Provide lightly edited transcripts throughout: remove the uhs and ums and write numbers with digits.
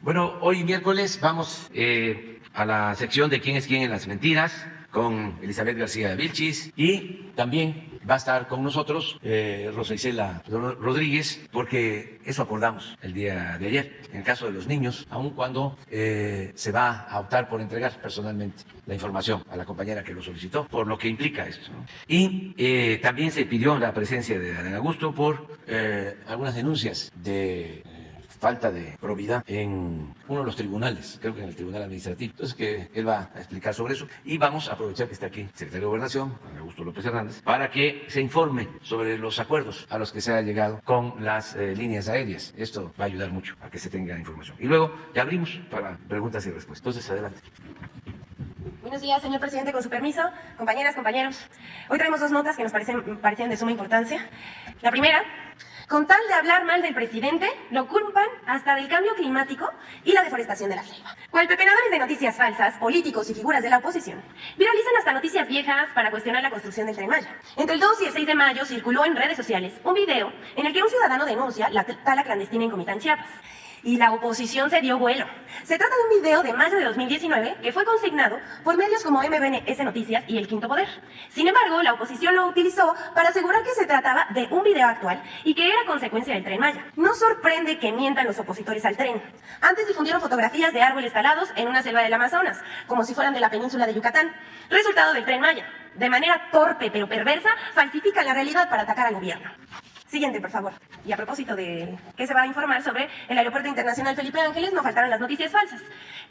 Bueno, hoy miércoles vamos a la sección de quién es quién en las mentiras con Elizabeth García Vilchis y también va a estar con nosotros Rosa Isela Rodríguez, porque eso acordamos el día de ayer, en el caso de los niños, aun cuando se va a optar por entregar personalmente la información a la compañera que lo solicitó, por lo que implica esto, ¿no? Y también se pidió la presencia de Adán Augusto por algunas denuncias de falta de probidad en uno de los tribunales, creo que en el Tribunal Administrativo. Entonces, que él va a explicar sobre eso. Y vamos a aprovechar que está aquí el secretario de Gobernación, Adán Augusto López Hernández, para que se informe sobre los acuerdos a los que se ha llegado con las líneas aéreas. Esto va a ayudar mucho a que se tenga información. Y luego ya abrimos para preguntas y respuestas. Entonces, adelante. Buenos días, señor presidente, con su permiso, compañeras, compañeros. Hoy traemos dos notas que nos parecen de suma importancia. La primera: con tal de hablar mal del presidente, lo culpan hasta del cambio climático y la deforestación de la selva. Cual pepenadores de noticias falsas, políticos y figuras de la oposición viralizan hasta noticias viejas para cuestionar la construcción del Tren Maya. Entre el 2 y el 6 de mayo circuló en redes sociales un video en el que un ciudadano denuncia la tala clandestina en Comitán, Chiapas. Y la oposición se dio vuelo. Se trata de un video de mayo de 2019 que fue consignado por medios como MBS Noticias y El Quinto Poder. Sin embargo, la oposición lo utilizó para asegurar que se trataba de un video actual y que era consecuencia del Tren Maya. No sorprende que mientan los opositores al tren. Antes difundieron fotografías de árboles talados en una selva del Amazonas, como si fueran de la península de Yucatán, resultado del Tren Maya. De manera torpe pero perversa, falsifican la realidad para atacar al gobierno. Siguiente, por favor. Y a propósito de que se va a informar sobre el Aeropuerto Internacional Felipe Ángeles, no faltaron las noticias falsas.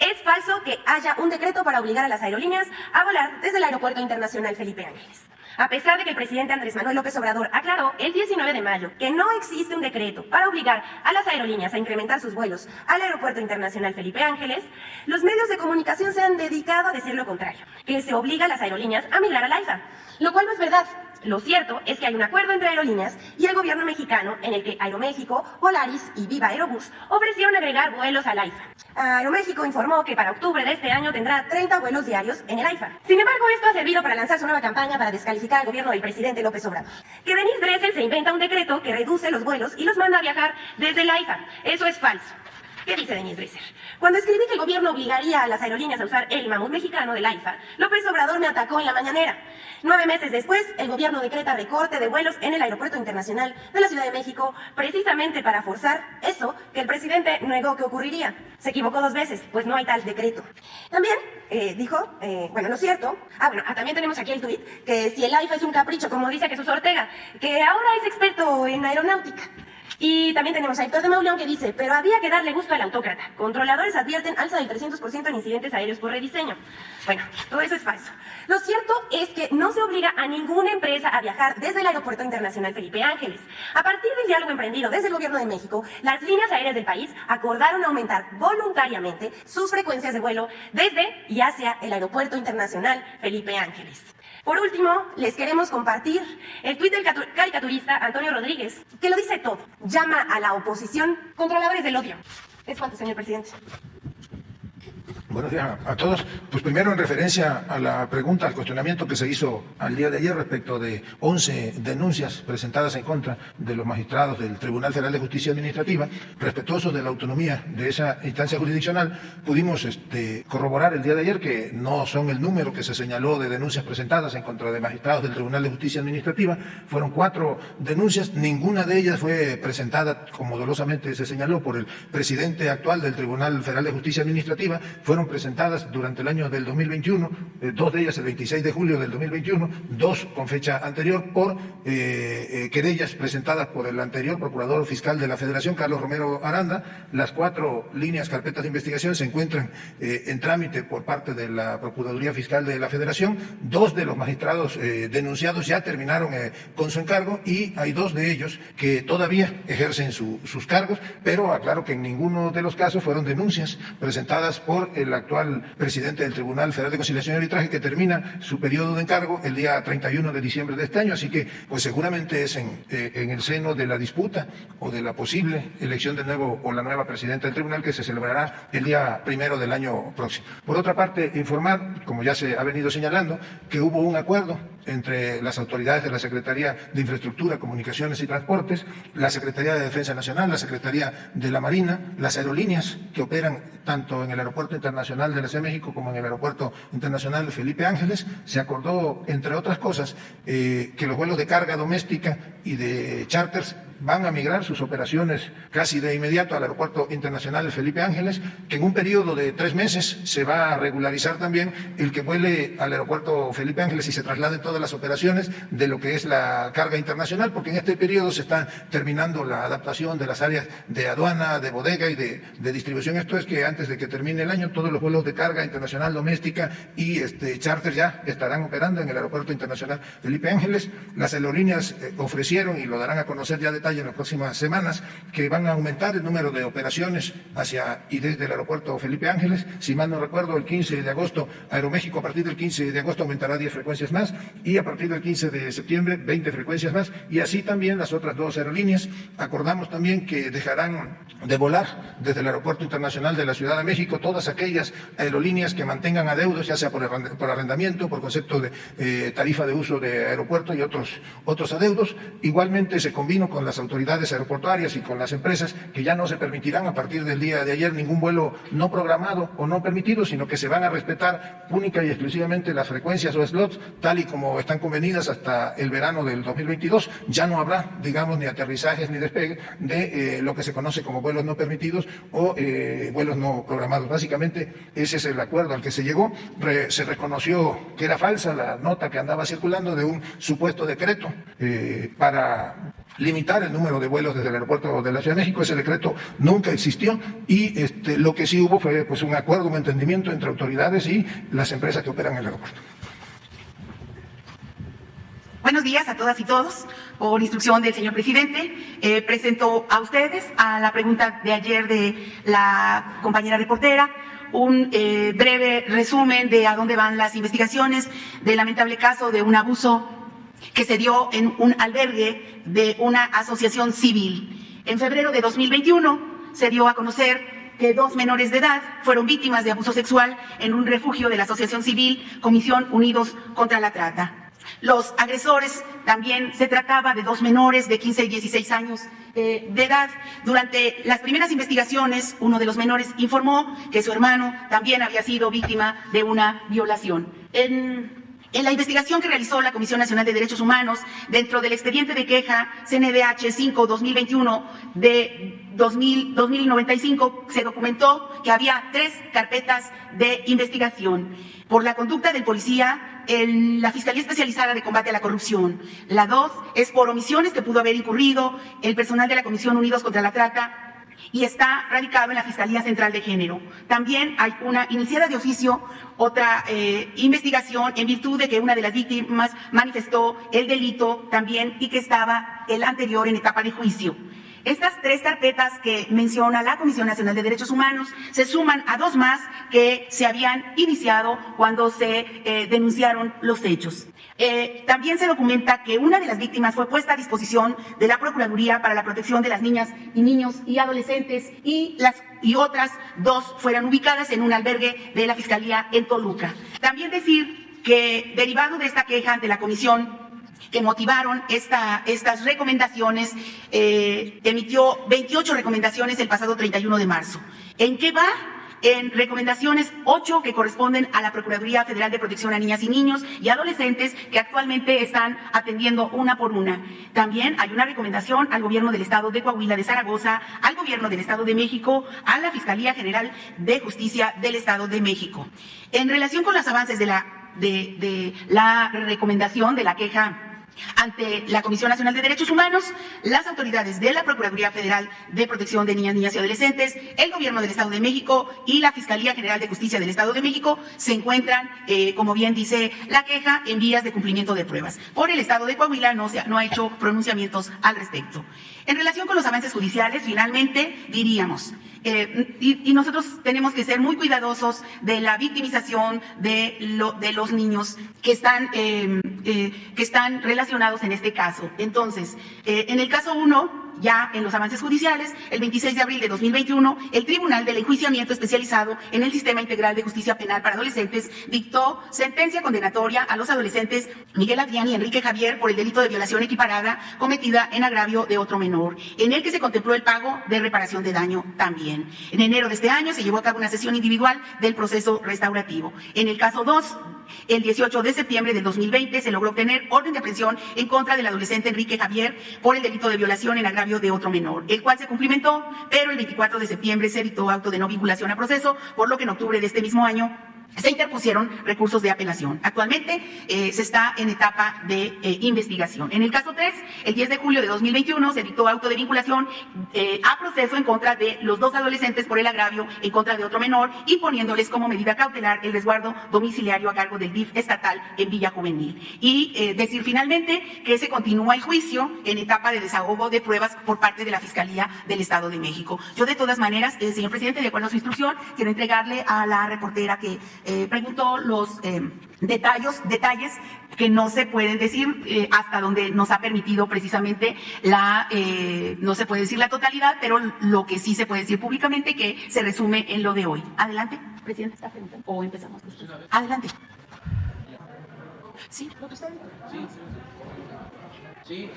Es falso que haya un decreto para obligar a las aerolíneas a volar desde el Aeropuerto Internacional Felipe Ángeles. A pesar de que el presidente Andrés Manuel López Obrador aclaró el 19 de mayo que no existe un decreto para obligar a las aerolíneas a incrementar sus vuelos al Aeropuerto Internacional Felipe Ángeles, los medios de comunicación se han dedicado a decir lo contrario, que se obliga a las aerolíneas a migrar al AIFA, lo cual no es verdad. Lo cierto es que hay un acuerdo entre aerolíneas y el gobierno mexicano en el que Aeroméxico, Volaris y Viva Aerobús ofrecieron agregar vuelos al AIFA. Aeroméxico informó que para octubre de este año tendrá 30 vuelos diarios en el AIFA. Sin embargo, esto ha servido para lanzar su nueva campaña para descalificar al gobierno del presidente López Obrador. Que Denise Dresser se inventa un decreto que reduce los vuelos y los manda a viajar desde el AIFA. Eso es falso. ¿Qué dice Denise Dresser? Cuando escribí que el gobierno obligaría a las aerolíneas a usar el mamut mexicano del AIFA, López Obrador me atacó en la mañanera. 9 meses después, el gobierno decreta recorte de vuelos en el Aeropuerto Internacional de la Ciudad de México, precisamente para forzar eso que el presidente negó que ocurriría. Se equivocó 2 veces, pues no hay tal decreto. También dijo, bueno, no es cierto. También tenemos aquí el tuit, que si el AIFA es un capricho, como dice Jesús Ortega, que ahora es experto en aeronáutica. Y también tenemos a Héctor de Mauleón que dice, pero había que darle gusto al autócrata. Controladores advierten alza del 300% en incidentes aéreos por rediseño. Bueno, todo eso es falso. Lo cierto es que no se obliga a ninguna empresa a viajar desde el Aeropuerto Internacional Felipe Ángeles. A partir del diálogo emprendido desde el gobierno de México, las líneas aéreas del país acordaron aumentar voluntariamente sus frecuencias de vuelo desde y hacia el Aeropuerto Internacional Felipe Ángeles. Por último, les queremos compartir el tuit del caricaturista Antonio Rodríguez, que lo dice todo. Llama a la oposición controladores del odio. ¿Es cuánto, señor presidente? Buenos días a todos. Pues primero, en referencia a la pregunta, al cuestionamiento que se hizo al día de ayer respecto de 11 denuncias presentadas en contra de los magistrados del Tribunal Federal de Justicia Administrativa, respetuosos de la autonomía de esa instancia jurisdiccional, pudimos corroborar el día de ayer que no son el número que se señaló de denuncias presentadas en contra de magistrados del Tribunal de Justicia Administrativa. Fueron 4 denuncias, ninguna de ellas fue presentada, como dolosamente se señaló, por el presidente actual del Tribunal Federal de Justicia Administrativa. Fueron presentadas durante el año del 2021, 2 de ellas el 26 de julio del 2021, 2 con fecha anterior por querellas presentadas por el anterior procurador fiscal de la Federación, Carlos Romero Aranda. Las 4 líneas carpetas de investigación se encuentran en trámite por parte de la Procuraduría Fiscal de la Federación. 2 de los magistrados denunciados ya terminaron con su encargo y hay 2 de ellos que todavía ejercen sus cargos, pero aclaro que en ninguno de los casos fueron denuncias presentadas por el actual presidente del Tribunal Federal de Conciliación y Arbitraje, que termina su periodo de encargo el día 31 de diciembre de este año. Así que, pues seguramente es en el seno de la disputa o de la posible elección del nuevo o la nueva presidenta del tribunal que se celebrará el día 1 del año próximo. Por otra parte, informar, como ya se ha venido señalando, que hubo un acuerdo entre las autoridades de la Secretaría de Infraestructura, Comunicaciones y Transportes, la Secretaría de Defensa Nacional, la Secretaría de la Marina, las aerolíneas que operan tanto en el Aeropuerto Internacional de la Ciudad de México como en el Aeropuerto Internacional de Felipe Ángeles. Se acordó, entre otras cosas, que los vuelos de carga doméstica y de charters van a migrar sus operaciones casi de inmediato al Aeropuerto Internacional de Felipe Ángeles, que en un periodo de 3 meses se va a regularizar también el que vuele al Aeropuerto Felipe Ángeles y se trasladen todas las operaciones de lo que es la carga internacional, porque en este periodo se está terminando la adaptación de las áreas de aduana, de bodega y de distribución. Esto es que antes de que termine el año todos los vuelos de carga internacional, doméstica y charter ya estarán operando en el Aeropuerto Internacional Felipe Ángeles. Las aerolíneas ofrecieron, y lo darán a conocer ya en las próximas semanas, que van a aumentar el número de operaciones hacia y desde el Aeropuerto Felipe Ángeles. Si mal no recuerdo, el 15 de agosto, Aeroméxico a partir del 15 de agosto aumentará 10 frecuencias más y a partir del 15 de septiembre 20 frecuencias más, y así también las otras 2 aerolíneas. Acordamos también que dejarán de volar desde el Aeropuerto Internacional de la Ciudad de México todas aquellas aerolíneas que mantengan adeudos, ya sea por arrendamiento, por concepto de tarifa de uso de aeropuerto y otros adeudos. Igualmente se combinó con las autoridades aeroportuarias y con las empresas que ya no se permitirán a partir del día de ayer ningún vuelo no programado o no permitido, sino que se van a respetar única y exclusivamente las frecuencias o slots tal y como están convenidas hasta el verano del 2022. Ya no habrá, digamos, ni aterrizajes ni despegue de lo que se conoce como vuelos no permitidos o vuelos no programados. Básicamente ese es el acuerdo al que se llegó. Se reconoció que era falsa la nota que andaba circulando de un supuesto decreto para limitar el número de vuelos desde el aeropuerto de la Ciudad de México. Ese decreto nunca existió y lo que sí hubo fue pues un acuerdo, un entendimiento entre autoridades y las empresas que operan en el aeropuerto. Buenos días a todas y todos. Por instrucción del señor presidente, presento a ustedes a la pregunta de ayer de la compañera reportera un breve resumen de a dónde van las investigaciones del lamentable caso de un abuso que se dio en un albergue de una asociación civil. En febrero de 2021 se dio a conocer que 2 menores de edad fueron víctimas de abuso sexual en un refugio de la asociación civil Comisión Unidos contra la Trata. Los agresores también se trataba de 2 menores de 15 y 16 años de edad. Durante las primeras investigaciones, uno de los menores informó que su hermano también había sido víctima de una violación. En la investigación que realizó la Comisión Nacional de Derechos Humanos, dentro del expediente de queja CNDH 5-2021 de 2095, se documentó que había 3 carpetas de investigación. Por la conducta del policía, la Fiscalía Especializada de Combate a la Corrupción. La 2 es por omisiones que pudo haber incurrido el personal de la Comisión Unidos contra la Trata, y está radicado en la Fiscalía Central de Género. También hay una iniciada de oficio, otra investigación en virtud de que una de las víctimas manifestó el delito también y que estaba el anterior en etapa de juicio. Estas 3 carpetas que menciona la Comisión Nacional de Derechos Humanos se suman a 2 más que se habían iniciado cuando se denunciaron los hechos. También se documenta que una de las víctimas fue puesta a disposición de la Procuraduría para la Protección de las Niñas y Niños y Adolescentes y otras 2 fueron ubicadas en un albergue de la Fiscalía en Toluca. También decir que derivado de esta queja ante la Comisión que motivaron estas recomendaciones, emitió 28 recomendaciones el pasado 31 de marzo. ¿En qué va? En recomendaciones 8 que corresponden a la Procuraduría Federal de Protección a Niñas y Niños y Adolescentes, que actualmente están atendiendo una por una. También hay una recomendación al Gobierno del Estado de Coahuila de Zaragoza, al Gobierno del Estado de México, a la Fiscalía General de Justicia del Estado de México. En relación con los avances de la recomendación de la queja ante la Comisión Nacional de Derechos Humanos, las autoridades de la Procuraduría Federal de Protección de Niñas, Niñas y Adolescentes, el Gobierno del Estado de México y la Fiscalía General de Justicia del Estado de México se encuentran, como bien dice la queja, en vías de cumplimiento de pruebas. Por el Estado de Coahuila no ha hecho pronunciamientos al respecto. En relación con los avances judiciales, finalmente diríamos, y nosotros tenemos que ser muy cuidadosos de la victimización de los niños que están relacionados en este caso. Entonces, en el caso 1, ya en los avances judiciales, el 26 de abril de 2021, el Tribunal del Enjuiciamiento Especializado en el Sistema Integral de Justicia Penal para Adolescentes dictó sentencia condenatoria a los adolescentes Miguel Adrián y Enrique Javier por el delito de violación equiparada cometida en agravio de otro menor, en el que se contempló el pago de reparación de daño también. En enero de este año se llevó a cabo una sesión individual del proceso restaurativo. En el caso 2, el 18 de septiembre del 2020 se logró obtener orden de aprehensión en contra del adolescente Enrique Javier por el delito de violación en agravio de otro menor, el cual se cumplimentó, pero el 24 de septiembre se dictó auto de no vinculación a proceso, por lo que en octubre de este mismo año se interpusieron recursos de apelación. Actualmente se está en etapa de investigación. En el caso 3, el 10 de julio de 2021 se dictó auto de vinculación a proceso en contra de los dos adolescentes por el agravio en contra de otro menor, imponiéndoles como medida cautelar el resguardo domiciliario a cargo del DIF estatal en Villa Juvenil. Y decir finalmente que se continúa el juicio en etapa de desahogo de pruebas por parte de la Fiscalía del Estado de México. Yo de todas maneras, señor presidente, de acuerdo a su instrucción, quiero entregarle a la reportera que preguntó los detalles que no se pueden decir hasta donde nos ha permitido precisamente no se puede decir la totalidad, pero lo que sí se puede decir públicamente que se resume en lo de hoy. Adelante, presidente, ¿está preguntando? ¿O empezamos? Adelante. Sí, lo que está bien. Sí.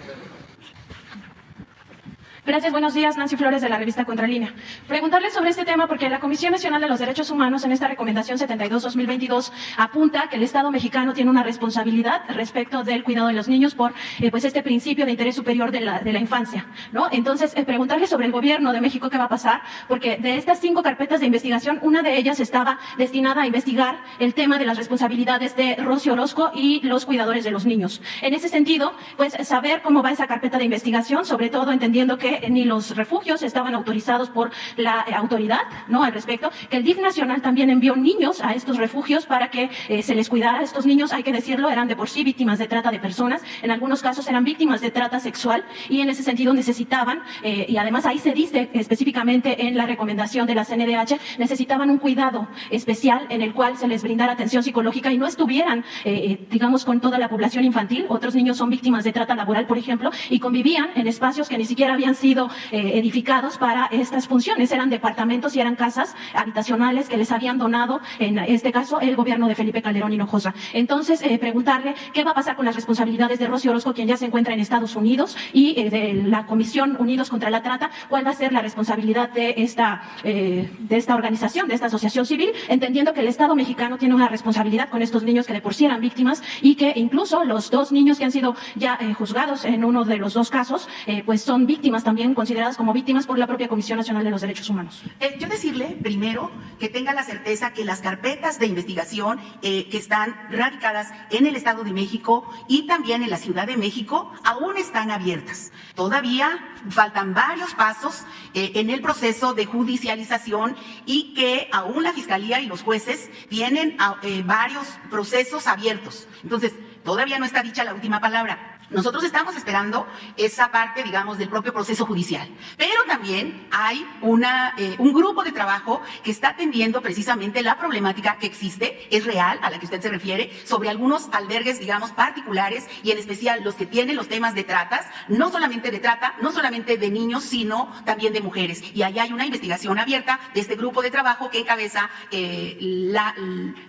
Gracias, buenos días. Nancy Flores de la revista Contralínea. Preguntarle sobre este tema porque la Comisión Nacional de los Derechos Humanos en esta recomendación 72-2022 apunta que el Estado mexicano tiene una responsabilidad respecto del cuidado de los niños por pues este principio de interés superior de la infancia, ¿no? Entonces, preguntarle sobre el gobierno de México qué va a pasar, porque de estas 5 carpetas de investigación, una de ellas estaba destinada a investigar el tema de las responsabilidades de Rosy Orozco y los cuidadores de los niños. En ese sentido, pues saber cómo va esa carpeta de investigación, sobre todo entendiendo que ni los refugios estaban autorizados por la autoridad, ¿no? Al respecto, que el DIF nacional también envió niños a estos refugios para que se les cuidara. Estos niños, hay que decirlo, eran de por sí víctimas de trata de personas, en algunos casos eran víctimas de trata sexual y en ese sentido necesitaban, y además ahí se dice específicamente en la recomendación de la CNDH, necesitaban un cuidado especial en el cual se les brindara atención psicológica y no estuvieran, digamos, con toda la población infantil. Otros niños son víctimas de trata laboral, por ejemplo, y convivían en espacios que ni siquiera habían sido edificados para estas funciones. Eran departamentos y eran casas habitacionales que les habían donado, en este caso, el gobierno de Felipe Calderón Hinojosa. Entonces, preguntarle qué va a pasar con las responsabilidades de Rosy Orozco, quien ya se encuentra en Estados Unidos, y de la Comisión Unidos contra la Trata, cuál va a ser la responsabilidad de esta organización, de esta asociación civil, entendiendo que el Estado mexicano tiene una responsabilidad con estos niños que de por sí eran víctimas y que incluso los 2 niños que han sido ya juzgados en uno de los 2 casos, pues son víctimas también consideradas como víctimas por la propia Comisión Nacional de los Derechos Humanos. Yo decirle, primero, que tenga la certeza que las carpetas de investigación que están radicadas en el Estado de México y también en la Ciudad de México aún están abiertas. Todavía faltan varios pasos en el proceso de judicialización y que aún la Fiscalía y los jueces tienen varios procesos abiertos. Entonces, todavía no está dicha la última palabra. Nosotros estamos esperando esa parte, digamos, del propio proceso judicial. Pero también hay un grupo de trabajo que está atendiendo precisamente la problemática que existe, es real, a la que usted se refiere, sobre algunos albergues, digamos, particulares y en especial los que tienen los temas de tratas, no solamente de trata, no solamente de niños, sino también de mujeres. Y ahí hay una investigación abierta de este grupo de trabajo que encabeza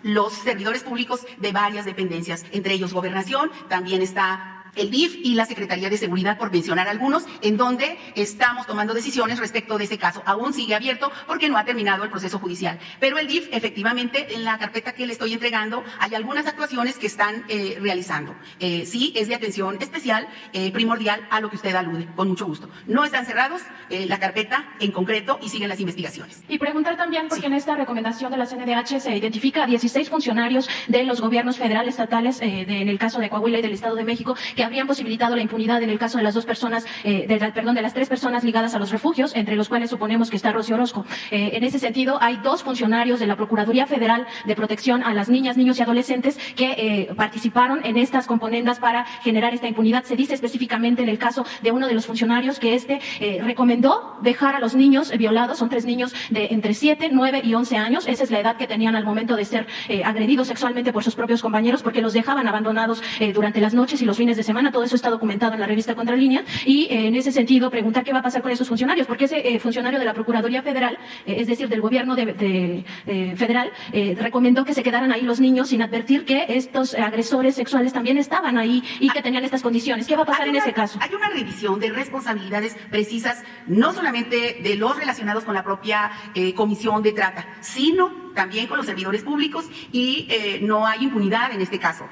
los servidores públicos de varias dependencias, entre ellos Gobernación, también está el DIF y la Secretaría de Seguridad, por mencionar algunos, en donde estamos tomando decisiones respecto de ese caso. Aún sigue abierto porque no ha terminado el proceso judicial. Pero el DIF, efectivamente, en la carpeta que le estoy entregando, hay algunas actuaciones que están realizando. Sí, es de atención especial, primordial a lo que usted alude, con mucho gusto. No están cerrados la carpeta en concreto y siguen las investigaciones. Y preguntar también, porque en esta recomendación de la CNDH se identifica a 16 funcionarios de los gobiernos federales, estatales, en el caso de Coahuila y del Estado de México, que habrían posibilitado la impunidad en el caso de las 2 personas, de las 3 personas ligadas a los refugios, entre los cuales suponemos que está Rosy Orozco. En ese sentido, hay 2 funcionarios de la Procuraduría Federal de Protección a las Niñas, Niños y Adolescentes que participaron en estas componendas para generar esta impunidad. Se dice específicamente en el caso de uno de los funcionarios que recomendó dejar a los niños violados, son 3 niños de entre 7, 9 y 11 años, esa es la edad que tenían al momento de ser agredidos sexualmente por sus propios compañeros, porque los dejaban abandonados durante las noches y los fines de semana semana. Todo eso está documentado en la revista Contralínea y en ese sentido preguntar qué va a pasar con esos funcionarios, porque ese funcionario de la Procuraduría Federal, es decir, del gobierno federal, recomendó que se quedaran ahí los niños sin advertir que estos agresores sexuales también estaban ahí y que tenían estas condiciones. ¿Qué va a pasar en ese caso? Hay una revisión de responsabilidades precisas, no solamente de los relacionados con la propia comisión de trata, sino también con los servidores públicos y no hay impunidad en este caso.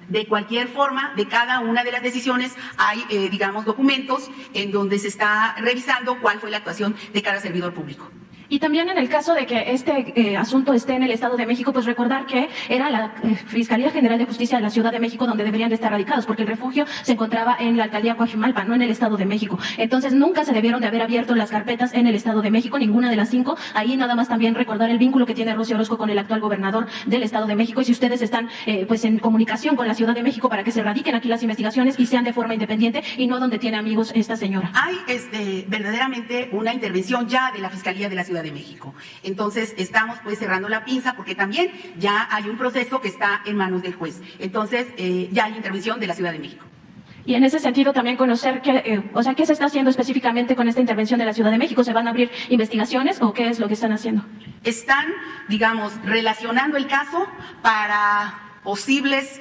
De cualquier forma, de cada una de las decisiones hay, digamos, documentos en donde se está revisando cuál fue la actuación de cada servidor público. Y también en el caso de que este asunto esté en el Estado de México, pues recordar que era la Fiscalía General de Justicia de la Ciudad de México donde deberían de estar radicados, porque el refugio se encontraba en la alcaldía Coajimalpa, no en el Estado de México. Entonces nunca se debieron de haber abierto las carpetas en el Estado de México, ninguna de las 5. Ahí nada más también recordar el vínculo que tiene Rocío Orozco con el actual gobernador del Estado de México, y si ustedes están pues en comunicación con la Ciudad de México para que se radiquen aquí las investigaciones y sean de forma independiente y no donde tiene amigos esta señora. Hay verdaderamente una intervención ya de la Fiscalía de la Ciudad de México. Entonces estamos pues cerrando la pinza porque también ya hay un proceso que está en manos del juez. Entonces ya hay intervención de la Ciudad de México. Y en ese sentido también conocer qué se está haciendo específicamente con esta intervención de la Ciudad de México. ¿Se van a abrir investigaciones o qué es lo que están haciendo? Están, digamos, relacionando el caso para posibles,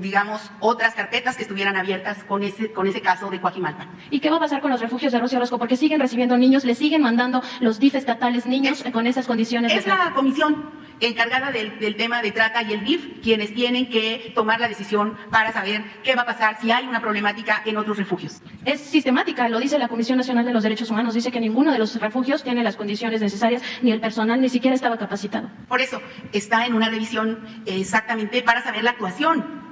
digamos, otras carpetas que estuvieran abiertas con ese caso de Coajimalpa. ¿Y qué va a pasar con los refugios de Rocío Orozco? Porque siguen recibiendo niños, les siguen mandando los DIF estatales niños con esas condiciones. Es la comisión encargada del tema de trata y el DIF quienes tienen que tomar la decisión para saber qué va a pasar si hay una problemática en otros refugios. Es sistemática, lo dice la Comisión Nacional de los Derechos Humanos, dice que ninguno de los refugios tiene las condiciones necesarias, ni el personal ni siquiera estaba capacitado. Por eso está en una revisión exactamente para saber la actuación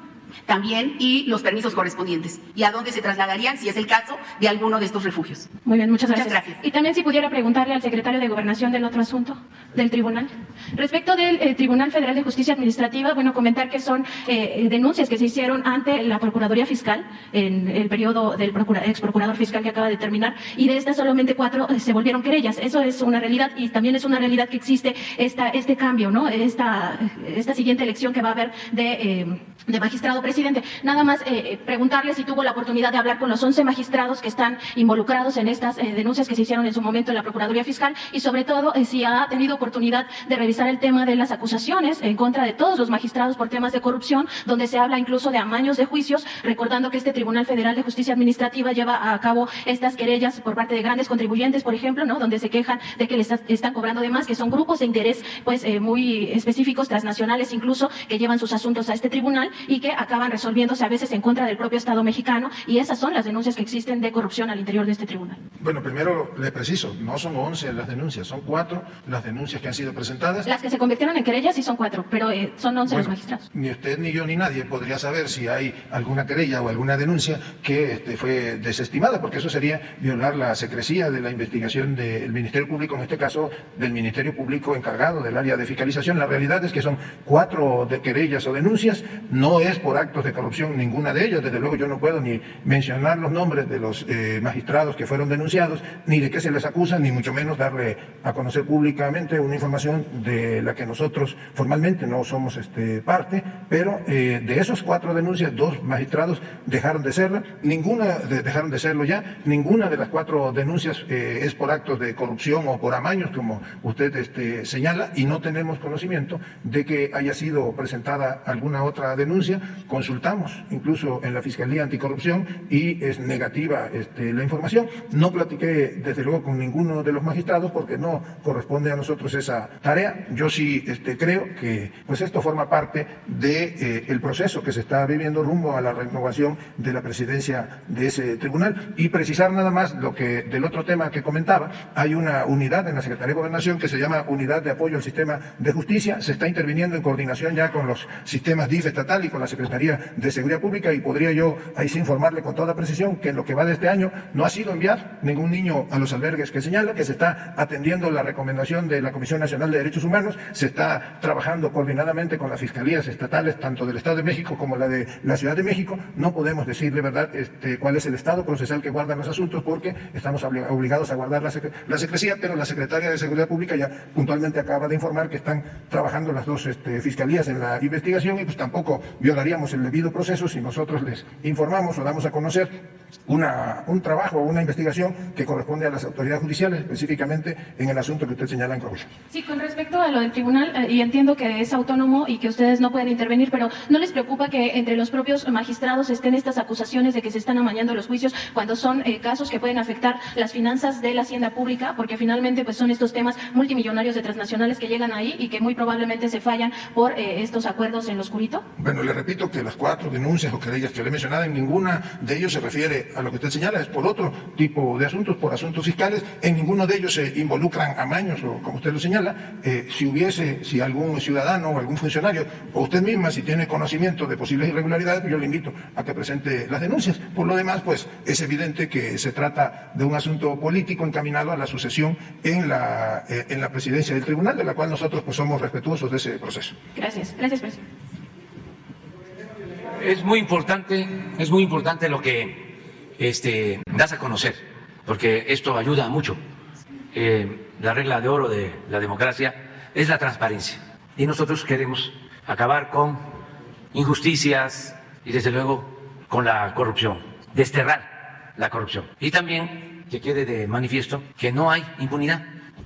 también y los permisos correspondientes y a dónde se trasladarían si es el caso de alguno de estos refugios. Muy bien, muchas gracias. Muchas gracias. Y también si pudiera preguntarle al secretario de Gobernación del otro asunto, del tribunal. Respecto del Tribunal Federal de Justicia Administrativa, bueno, comentar que son denuncias que se hicieron ante la Procuraduría Fiscal en el periodo del ex procurador fiscal que acaba de terminar, y de estas solamente 4 se volvieron querellas. Eso es una realidad y también es una realidad que existe este cambio, ¿no? Esta siguiente elección que va a haber de magistrado presidente. Nada más preguntarle si tuvo la oportunidad de hablar con los 11 magistrados que están involucrados en estas denuncias que se hicieron en su momento en la Procuraduría Fiscal, y sobre todo si ha tenido oportunidad de revisar el tema de las acusaciones en contra de todos los magistrados por temas de corrupción, donde se habla incluso de amaños de juicios, recordando que este Tribunal Federal de Justicia Administrativa lleva a cabo estas querellas por parte de grandes contribuyentes, por ejemplo, ¿no? Donde se quejan de que les están cobrando de más, que son grupos de interés pues muy específicos, transnacionales incluso, que llevan sus asuntos a este tribunal y que acaban resolviéndose a veces en contra del propio Estado mexicano, y esas son las denuncias que existen de corrupción al interior de este tribunal. Bueno, primero le preciso, no son 11 las denuncias, son 4 las denuncias que han sido presentadas. Las que se convirtieron en querellas sí son 4, pero son 11 los magistrados. Ni usted, ni yo, ni nadie podría saber si hay alguna querella o alguna denuncia que fue desestimada, porque eso sería violar la secrecía de la investigación del Ministerio Público, en este caso del Ministerio Público encargado del área de fiscalización. La realidad es que son 4 de querellas o denuncias, no es por actos de corrupción ninguna de ellas. Desde luego yo no puedo ni mencionar los nombres de los magistrados que fueron denunciados, ni de qué se les acusa, ni mucho menos darle a conocer públicamente una información de la que nosotros formalmente no somos parte, pero de esos 4 denuncias, 2 magistrados dejaron de serlo, dejaron de serlo ya. Ninguna de las 4 denuncias es por actos de corrupción o por amaños, como usted señala, y no tenemos conocimiento de que haya sido presentada alguna otra denuncia. Consultamos incluso en la Fiscalía Anticorrupción y es negativa la información. No platiqué desde luego con ninguno de los magistrados porque no corresponde a nosotros esa tarea. Yo sí creo que pues esto forma parte de el proceso que se está viviendo rumbo a la renovación de la presidencia de ese tribunal. Y precisar nada más del otro tema que comentaba, hay una unidad en la Secretaría de Gobernación que se llama Unidad de Apoyo al Sistema de Justicia. Se está interviniendo en coordinación ya con los sistemas DIF estatal y con la Secretaría de Seguridad Pública, y podría yo ahí sí informarle con toda precisión que en lo que va de este año no ha sido enviado ningún niño a los albergues que señala, que se está atendiendo la recomendación de la Comisión Nacional de Derechos Humanos, se está trabajando coordinadamente con las fiscalías estatales, tanto del Estado de México como la de la Ciudad de México. No podemos decirle, ¿verdad?, cuál es el estado procesal que guardan los asuntos, porque estamos obligados a guardar la secrecía, pero la Secretaria de Seguridad Pública ya puntualmente acaba de informar que están trabajando las 2 fiscalías en la investigación, y pues tampoco violaríamos el debido proceso si nosotros les informamos o damos a conocer un trabajo o una investigación que corresponde a las autoridades judiciales, específicamente en el asunto que usted señala en Coahuila. Sí, con respecto a lo del tribunal, y entiendo que es autónomo y que ustedes no pueden intervenir, pero ¿no les preocupa que entre los propios magistrados estén estas acusaciones de que se están amañando los juicios cuando son casos que pueden afectar las finanzas de la hacienda pública? Porque finalmente pues son estos temas multimillonarios de transnacionales que llegan ahí y que muy probablemente se fallan por estos acuerdos en lo oscurito. Bueno, le repito que las 4 denuncias o querellas que le he mencionado, en ninguna de ellos se refiere a lo que usted señala, es por otro tipo de asuntos, por asuntos fiscales. En ninguno de ellos se involucran amaños o como usted lo señala. Si algún ciudadano o algún funcionario o usted misma, si tiene conocimiento de posibles irregularidades, yo le invito a que presente las denuncias. Por lo demás, pues es evidente que se trata de un asunto político encaminado a la sucesión en la presidencia del tribunal, de la cual nosotros pues somos respetuosos de ese proceso. Gracias, presidente. Es muy importante lo que das a conocer, porque esto ayuda mucho. La regla de oro de la democracia es la transparencia, y nosotros queremos acabar con injusticias y desde luego con la corrupción, desterrar la corrupción, y también que quede de manifiesto que no hay impunidad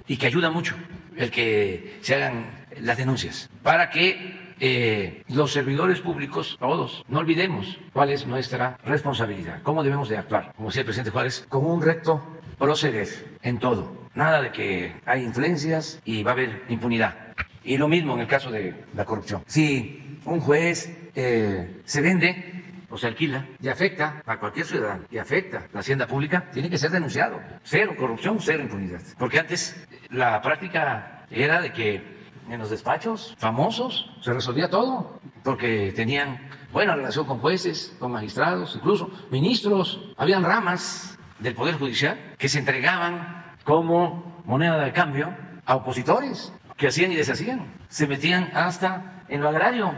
y que ayuda mucho el que se hagan las denuncias para que los servidores públicos, todos, no olvidemos cuál es nuestra responsabilidad, cómo debemos de actuar, como decía el presidente Juárez, con un recto proceder en todo. Nada de que hay influencias y va a haber impunidad. Y lo mismo en el caso de la corrupción. Si un juez se vende o se alquila y afecta a cualquier ciudadano y afecta la hacienda pública, tiene que ser denunciado. Cero corrupción, cero impunidad. Porque antes la práctica era de que en los despachos famosos se resolvía todo, porque tenían buena relación con jueces, con magistrados, incluso ministros. Habían ramas del Poder Judicial que se entregaban como moneda de cambio a opositores que hacían y deshacían. Se metían hasta en lo agrario.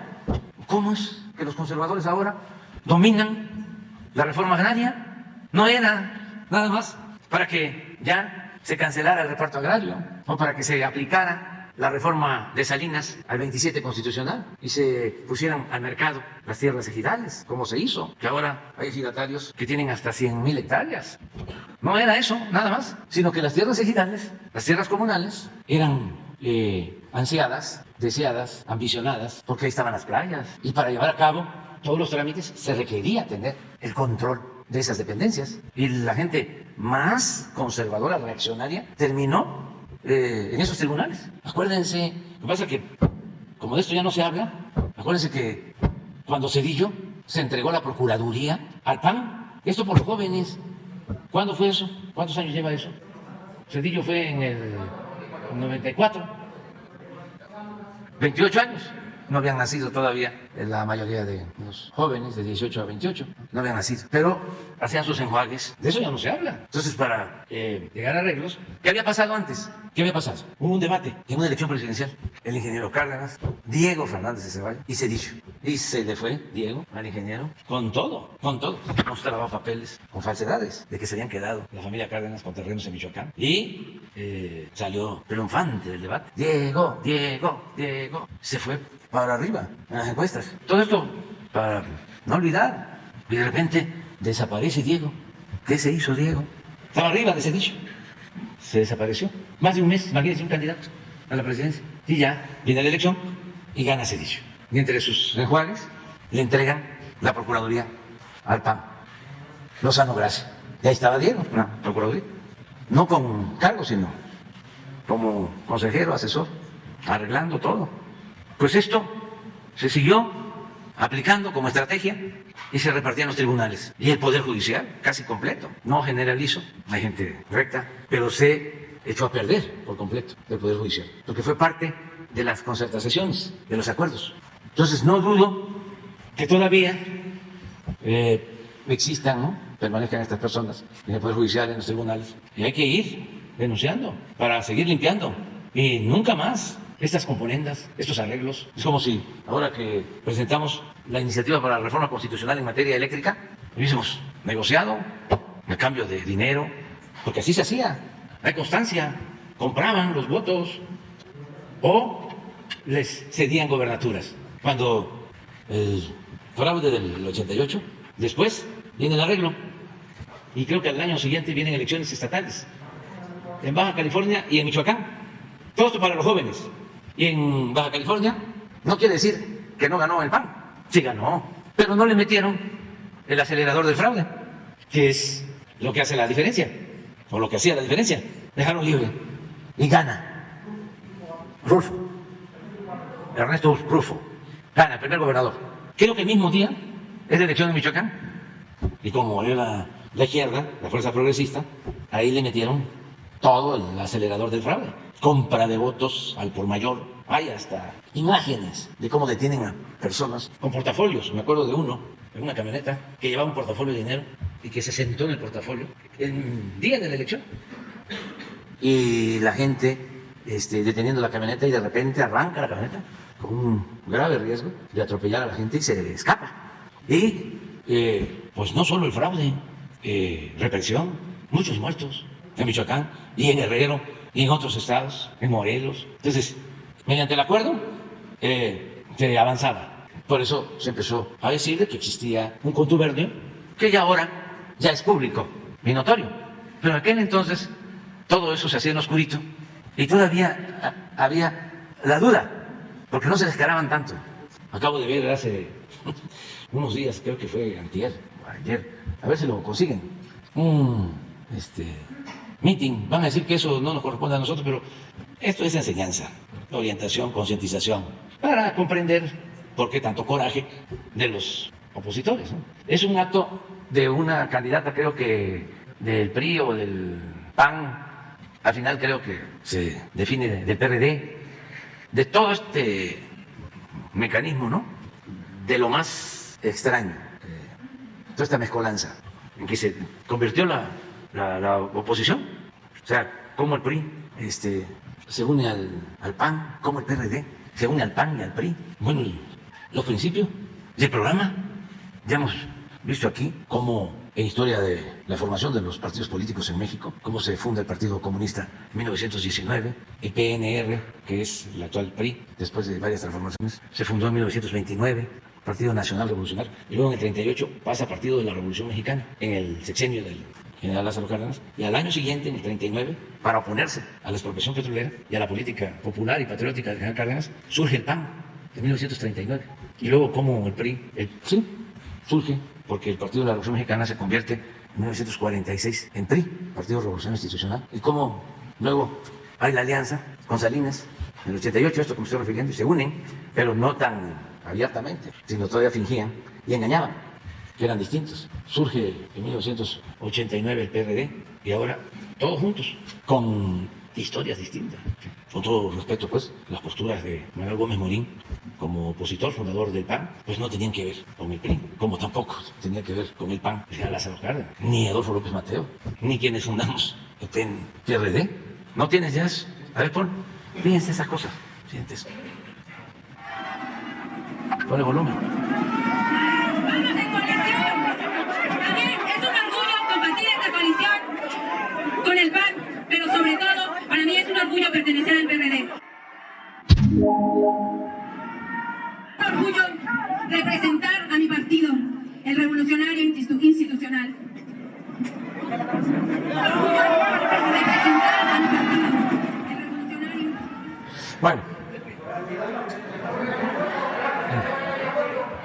¿Cómo es que los conservadores ahora dominan la reforma agraria? No era nada más para que ya se cancelara el reparto agrario o para que se aplicara la reforma de Salinas al 27 constitucional y se pusieran al mercado las tierras ejidales, como se hizo, que ahora hay ejidatarios que tienen hasta 100.000 hectáreas. No era eso, nada más, sino que las tierras ejidales, las tierras comunales, eran ansiadas, deseadas, ambicionadas, porque ahí estaban las playas. Y para llevar a cabo todos los trámites se requería tener el control de esas dependencias. Y la gente más conservadora, reaccionaria, terminó en esos tribunales. Acuérdense, lo que pasa es que, como de esto ya no se habla, acuérdense que cuando Zedillo se entregó la procuraduría al PAN, esto por los jóvenes. ¿Cuándo fue eso? ¿Cuántos años lleva eso? Zedillo fue en el 94, 28 años. No habían nacido todavía la mayoría de los jóvenes de 18 a 28, no habían nacido, pero hacían sus enjuagues. De eso ya no se habla. Entonces, para llegar a arreglos, ¿qué había pasado antes? ¿Qué había pasado? Hubo un debate en una elección presidencial. El ingeniero Cárdenas, Diego Fernández de Ceballos y Zedillo. Y se le fue Diego al ingeniero con todo. Mostraba papeles con falsedades de que se habían quedado la familia Cárdenas con terrenos en Michoacán. Y salió triunfante del debate. Diego. Se fue para arriba en las encuestas. Todo esto para no olvidar. Y de repente desaparece Diego. ¿Qué se hizo Diego? Estaba arriba de Zedillo. Se desapareció. Más de un mes, imagínense, un candidato a la presidencia. Y ya viene la elección y gana Zedillo. Y entre sus enjuagues le entregan la procuraduría al PAN. Lozano Gracia. Y ahí estaba Diego, la procuraduría. No con cargo, sino como consejero, asesor, arreglando todo. Pues esto se siguió aplicando como estrategia y se repartían los tribunales. Y el Poder Judicial, casi completo. No generalizo, hay gente recta, pero se echó a perder por completo el Poder Judicial, porque fue parte de las concertaciones, de los acuerdos. Entonces no dudo que todavía existan, ¿no?, permanezcan estas personas en el Poder Judicial, en los tribunales. Y hay que ir denunciando para seguir limpiando. Y nunca más estas componendas, estos arreglos. Es como si ahora que presentamos la iniciativa para la reforma constitucional en materia eléctrica, hubiésemos negociado el cambio de dinero, porque así se hacía. Hay constancia, compraban los votos o les cedían gobernaturas. Cuando el fraude del 88, después viene el arreglo y creo que al año siguiente vienen elecciones estatales en Baja California y en Michoacán. Todo esto para los jóvenes. Y en Baja California no quiere decir que no ganó el PAN, sí ganó, pero no le metieron el acelerador del fraude, que es lo que hace la diferencia, o lo que hacía la diferencia. Dejaron libre y gana Rulfo, Ernesto Rulfo, gana el primer gobernador. Creo que el mismo día es la elección en Michoacán, y como era la izquierda, la fuerza progresista, ahí le metieron todo el acelerador del fraude, compra de votos al por mayor. Hay hasta imágenes de cómo detienen a personas con portafolios. Me acuerdo de uno en una camioneta que llevaba un portafolio de dinero y que se sentó en el portafolio el día de la elección. Y la gente deteniendo la camioneta, y de repente arranca la camioneta con un grave riesgo de atropellar a la gente y se escapa. Y pues no solo el fraude, represión, muchos muertos en Michoacán y en Guerrero y en otros estados, en Morelos. Entonces, mediante el acuerdo se avanzaba. Por eso se empezó a decir que existía un contubernio que ya ahora ya es público y notorio. Pero en aquel entonces todo eso se hacía en oscurito y todavía había la duda, porque no se descaraban tanto. Acabo de ver hace unos días, creo que fue antier o ayer, a ver si lo consiguen, un meeting. Van a decir que eso no nos corresponde a nosotros, pero esto es enseñanza, orientación, concientización, para comprender por qué tanto coraje de los opositores, ¿no? Es un acto de una candidata, creo que del PRI o del PAN, al final creo que se define del PRD, de todo este mecanismo, ¿no? De lo más extraño, toda esta mezcolanza en que se convirtió la oposición. O sea, como el PRI se une al PAN, como el PRD se une al PAN y al PRI. Bueno, los principios y el programa, ya hemos visto aquí cómo en historia de la formación de los partidos políticos en México, cómo se funda el Partido Comunista en 1919, el PNR, que es el actual PRI, después de varias transformaciones, se fundó en 1929, Partido Nacional Revolucionario, y luego en el 38 pasa Partido de la Revolución Mexicana, en el sexenio del general Lázaro Cárdenas, y al año siguiente, en el 39, para oponerse a la expropiación petrolera y a la política popular y patriótica del general Cárdenas, surge el PAN en 1939. Y luego como el PRI, surge porque el Partido de la Revolución Mexicana se convierte en 1946 en PRI, Partido de Revolución Institucional, y como luego hay la alianza con Salinas en el 88, esto como estoy refiriendo, y se unen, pero no tan abiertamente, sino todavía fingían y engañaban que eran distintos. Surge en 1989 el PRD y ahora todos juntos, con historias distintas. Con todo respeto, pues, las posturas de Manuel Gómez Morín como opositor fundador del PAN, pues no tenían que ver con el PRI, como tampoco tenía que ver con el PAN el general Lázaro Cárdenas, ni Adolfo López Mateo, ni quienes fundamos el PRD. ¿No tienes jazz? A ver, fíjense esas cosas, sientes. Ponle volumen. ¡Vamos en coalición! También es un orgullo compartir esta coalición con el PAN, pero sobre todo, para mí es un orgullo pertenecer al PRD. Un orgullo representar a mi partido, el Revolucionario Institucional. Un orgullo representar a mi partido, el Revolucionario. Bueno.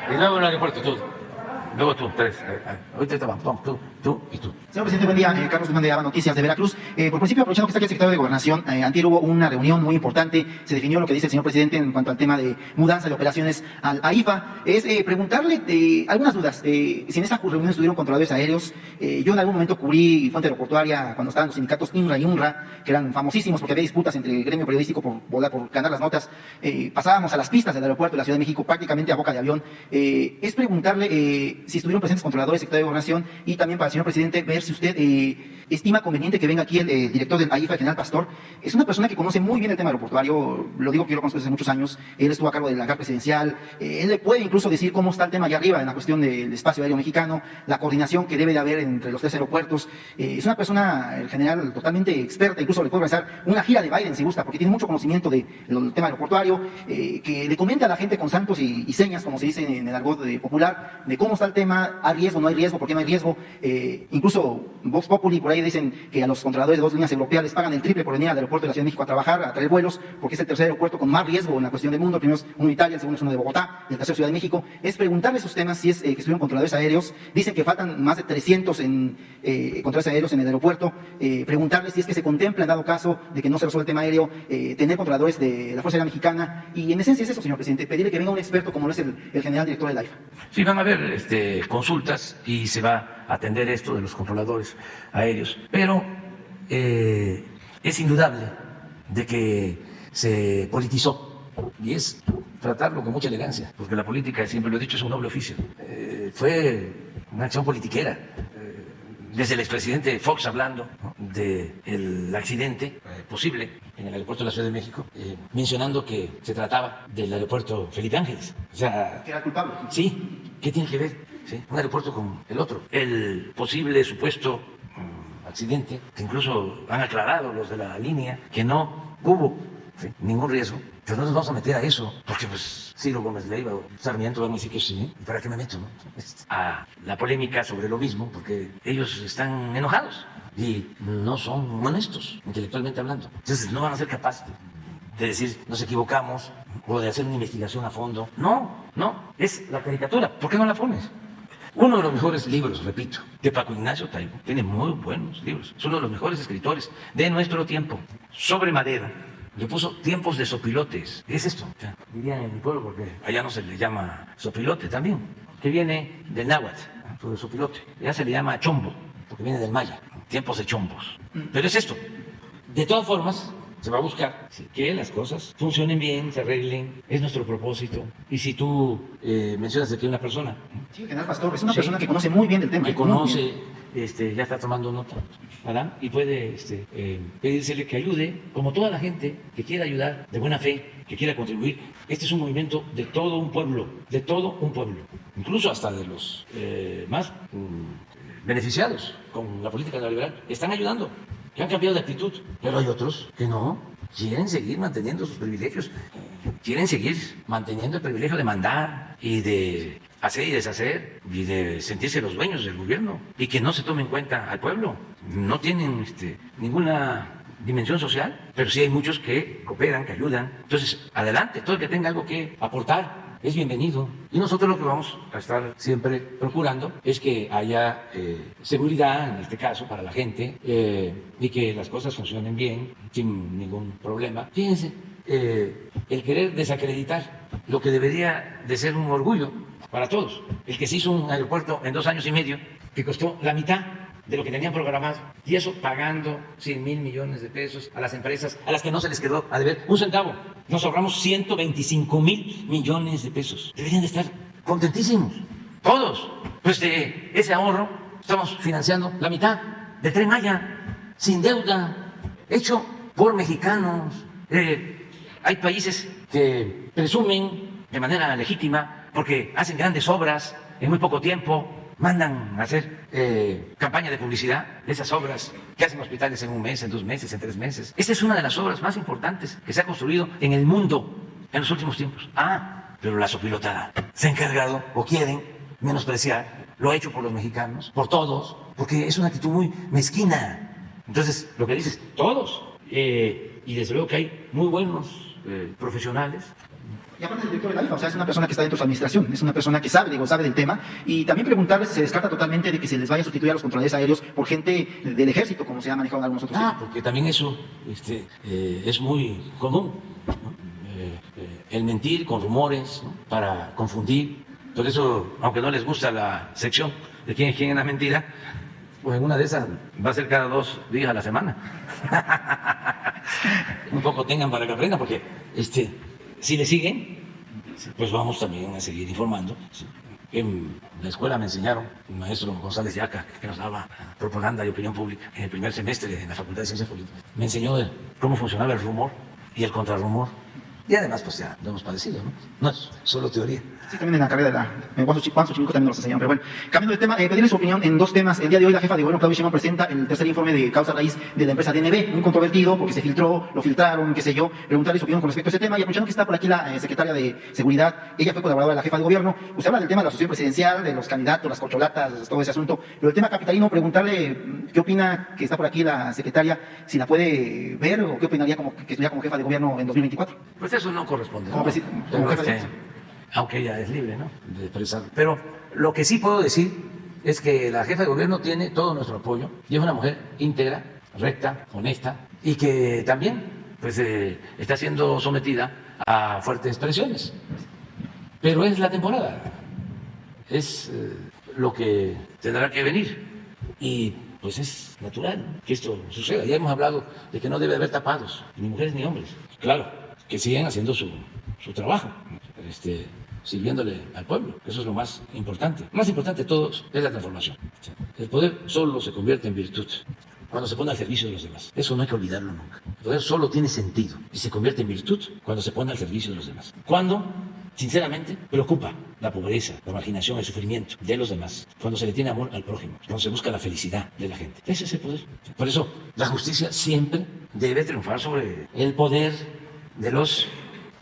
Y luego en el aeropuerto, tú. Luego tú, tres. Ahorita te van, tú y tú. Señor presidente, buen día. Carlos Guzmán de Aba, Noticias de Veracruz. Por principio, aprovechando que está aquí el secretario de Gobernación, antier hubo una reunión muy importante. Se definió lo que dice el señor presidente en cuanto al tema de mudanza de operaciones al AIFA. Es preguntarle algunas dudas. Si en esa reunión estuvieron controladores aéreos, yo en algún momento cubrí fuente aeroportuaria cuando estaban los sindicatos INRA y UNRA, que eran famosísimos porque había disputas entre el gremio periodístico por ganar las notas. Pasábamos a las pistas del aeropuerto de la Ciudad de México prácticamente a boca de avión. Es preguntarle si estuvieron presentes controladores, secretario de Gobernación, y también para el señor presidente, ver si usted estima conveniente que venga aquí el director del AIFA, el general Pastor. Es una persona que conoce muy bien el tema aeroportuario, lo digo que yo lo conozco desde hace muchos años, él estuvo a cargo del hangar presidencial, él le puede incluso decir cómo está el tema allá arriba en la cuestión del espacio aéreo mexicano, la coordinación que debe de haber entre los 3 aeropuertos. Es una persona, el general, totalmente experta, incluso le puede organizar una gira de Biden si gusta, porque tiene mucho conocimiento del tema aeroportuario, que le comente a la gente con santos y señas, como se dice en el argot popular, de cómo está el tema, hay riesgo, no hay riesgo, por qué no hay riesgo. Incluso Vox Populi por ahí dicen que a los controladores de 2 líneas europeas les pagan el triple por venir al aeropuerto de la Ciudad de México a trabajar, a traer vuelos, porque es el tercer aeropuerto con más riesgo en la cuestión del mundo. El primero es uno de Italia, el segundo es uno de Bogotá, y el tercero Ciudad de México. Es preguntarle esos temas, si es que estuvieron controladores aéreos. Dicen que faltan más de 300 controladores aéreos en el aeropuerto. Preguntarle si es que se contempla, en dado caso de que no se resuelva el tema aéreo, tener controladores de la Fuerza Aérea Mexicana. Y en esencia es eso, señor presidente, pedirle que venga un experto como lo es el general director del AIFA. Sí, van a haber consultas y se va a atender esto de los controladores aéreos, pero es indudable de que se politizó y es tratarlo con mucha elegancia, porque la política, siempre lo he dicho, es un noble oficio. Fue una acción politiquera. Desde el expresidente Fox hablando, ¿no?, del accidente posible en el aeropuerto de la Ciudad de México, mencionando que se trataba del aeropuerto Felipe Ángeles. O sea, ¿Que era culpable? Sí, ¿qué tiene que ver? ¿Sí? Un aeropuerto con el otro. El posible supuesto accidente, que incluso han aclarado los de la línea, que no hubo, ¿sí?, ningún riesgo. Pero no nos vamos a meter a eso, porque pues Ciro Gómez Leiva o Sarmiento van a decir que sí, ¿y para qué me meto, no?, a la polémica sobre lo mismo? Porque ellos están enojados y no son honestos, intelectualmente hablando. Entonces no van a ser capaces de decir nos equivocamos o de hacer una investigación a fondo. No, es la caricatura. ¿Por qué no la pones? Uno de los mejores libros, repito, de Paco Ignacio Taibo, tiene muy buenos libros, es uno de los mejores escritores de nuestro tiempo, sobre Madero. Le puso tiempos de sopilotes. ¿Qué es esto? O sea, dirían en mi pueblo, porque allá no se le llama sopilote también, que viene del náhuatl, sobre sopilote. Ya se le llama chombo, porque viene del maya, tiempos de chombos. Pero es esto. De todas formas, se va a buscar que las cosas funcionen bien, se arreglen, es nuestro propósito. Y si tú mencionas de que una persona... Sí, el general Pastor es una persona que conoce muy bien el tema. Que conoce, ya está tomando nota, ¿verdad? Y puede pedírsele que ayude, como toda la gente que quiera ayudar, de buena fe, que quiera contribuir. Este es un movimiento de todo un pueblo, incluso hasta de los más beneficiados con la política neoliberal. Están ayudando, que han cambiado de actitud, pero hay otros que no, quieren seguir manteniendo sus privilegios, quieren seguir manteniendo el privilegio de mandar y de hacer y deshacer y de sentirse los dueños del gobierno y que no se tome en cuenta al pueblo. No tienen ninguna dimensión social, pero sí hay muchos que cooperan, que ayudan. Entonces, adelante, todo el que tenga algo que aportar es bienvenido. Y nosotros lo que vamos a estar siempre procurando es que haya seguridad, en este caso, para la gente, y que las cosas funcionen bien, sin ningún problema. Fíjense, el querer desacreditar lo que debería de ser un orgullo para todos, el que se hizo un aeropuerto en 2 años y medio, que costó la mitad de lo que tenían programado, y eso pagando 100,000 millones de pesos a las empresas a las que no se les quedó a deber un centavo. Nos ahorramos 125,000 millones de pesos. Deberían de estar contentísimos, todos. Pues de ese ahorro estamos financiando la mitad del Tren Maya, sin deuda, hecho por mexicanos. Hay países que presumen de manera legítima porque hacen grandes obras en muy poco tiempo, mandan a hacer campaña de publicidad de esas obras, que hacen hospitales en 1 mes, en 2 meses, en 3 meses. Esta es una de las obras más importantes que se ha construido en el mundo en los últimos tiempos. Pero la sopilotada se ha encargado, o quieren menospreciar, lo ha hecho por los mexicanos, por todos, porque es una actitud muy mezquina. Entonces, lo que dices, todos, y desde luego que hay muy buenos profesionales. Y aparte del director del AIFA, o sea, es una persona que está dentro de su administración, es una persona que sabe del tema, y también preguntarles si se descarta totalmente de que se les vaya a sustituir a los controladores aéreos por gente del ejército, como se ha manejado en algunos otros temas. Porque también eso es muy común, ¿no? El mentir con rumores, ¿no?, para confundir. Por eso, aunque no les gusta la sección de quién es quién en la mentira, pues en una de esas va a ser cada 2 días a la semana. Un poco tengan para que aprendan, porque si le siguen, pues vamos también a seguir informando En la escuela me enseñaron, el maestro González Yaca, que nos daba propaganda y opinión pública en el primer semestre en la Facultad de Ciencias Políticas, me enseñó cómo funcionaba el rumor y el contrarrumor. Y además, pues ya lo hemos padecido, ¿no? No es solo teoría. Sí, también en la carrera de la Juan Xochimilco también nos enseñaron. Pero bueno, cambiando de tema, pedirle su opinión en dos temas. El día de hoy la jefa de gobierno, Claudia Sheinbaum, presenta el tercer informe de causa raíz de la empresa DNB, muy controvertido porque se filtró, lo filtraron, qué sé yo. Preguntarle su opinión con respecto a ese tema. Y aprovechando que está por aquí la secretaria de Seguridad, ella fue colaboradora de la jefa de gobierno. Usted habla del tema de la asociación presidencial, de los candidatos, las corcholatas, todo ese asunto. Pero el tema capitalino, preguntarle qué opina, que está por aquí la secretaria, si la puede ver o qué opinaría que estuviera como jefa de gobierno en 2024. Pues eso no corresponde, ¿no? Como jefa de aunque ella es libre, ¿no?, de expresarlo. Pero lo que sí puedo decir es que la jefa de gobierno tiene todo nuestro apoyo y es una mujer íntegra, recta, honesta y que también pues está siendo sometida a fuertes presiones. Pero es la temporada, es lo que tendrá que venir y pues es natural que esto suceda. Ya hemos hablado de que no debe haber tapados, ni mujeres ni hombres. Claro, que siguen haciendo su trabajo, sirviéndole al pueblo. Eso es lo más importante. Lo más importante de todo es la transformación. El poder solo se convierte en virtud cuando se pone al servicio de los demás. Eso no hay que olvidarlo nunca. El poder solo tiene sentido y se convierte en virtud cuando se pone al servicio de los demás. Cuando, sinceramente, preocupa la pobreza, la marginación, el sufrimiento de los demás. Cuando se le tiene amor al prójimo. Cuando se busca la felicidad de la gente. Ese es el poder. Por eso, la justicia siempre debe triunfar sobre el poder de los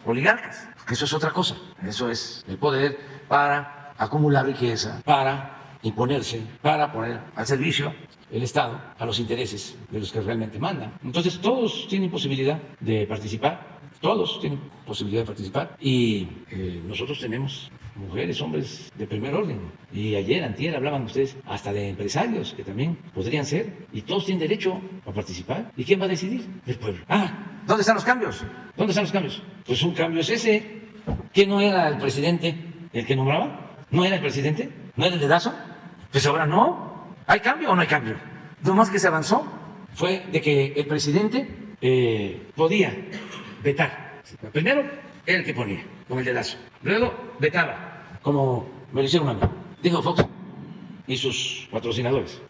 oligarcas. Eso es otra cosa. Eso es el poder para acumular riqueza, para imponerse, para poner al servicio el Estado a los intereses de los que realmente mandan. Entonces todos tienen posibilidad de participar, todos tienen posibilidad de participar y nosotros tenemos mujeres, hombres de primer orden. Y ayer, antier, hablaban ustedes hasta de empresarios que también podrían ser y todos tienen derecho a participar. ¿Y quién va a decidir? El pueblo. ¿Dónde están los cambios? ¿Dónde están los cambios? Pues un cambio es ese. ¿Que no era el presidente el que nombraba? ¿No era el presidente? ¿No era el dedazo? Pues ahora no. ¿Hay cambio o no hay cambio? Lo más que se avanzó fue de que el presidente podía vetar. Primero era el que ponía, con el dedazo. Luego vetaba, como me lo hicieron a mí. Dijo Fox y sus patrocinadores.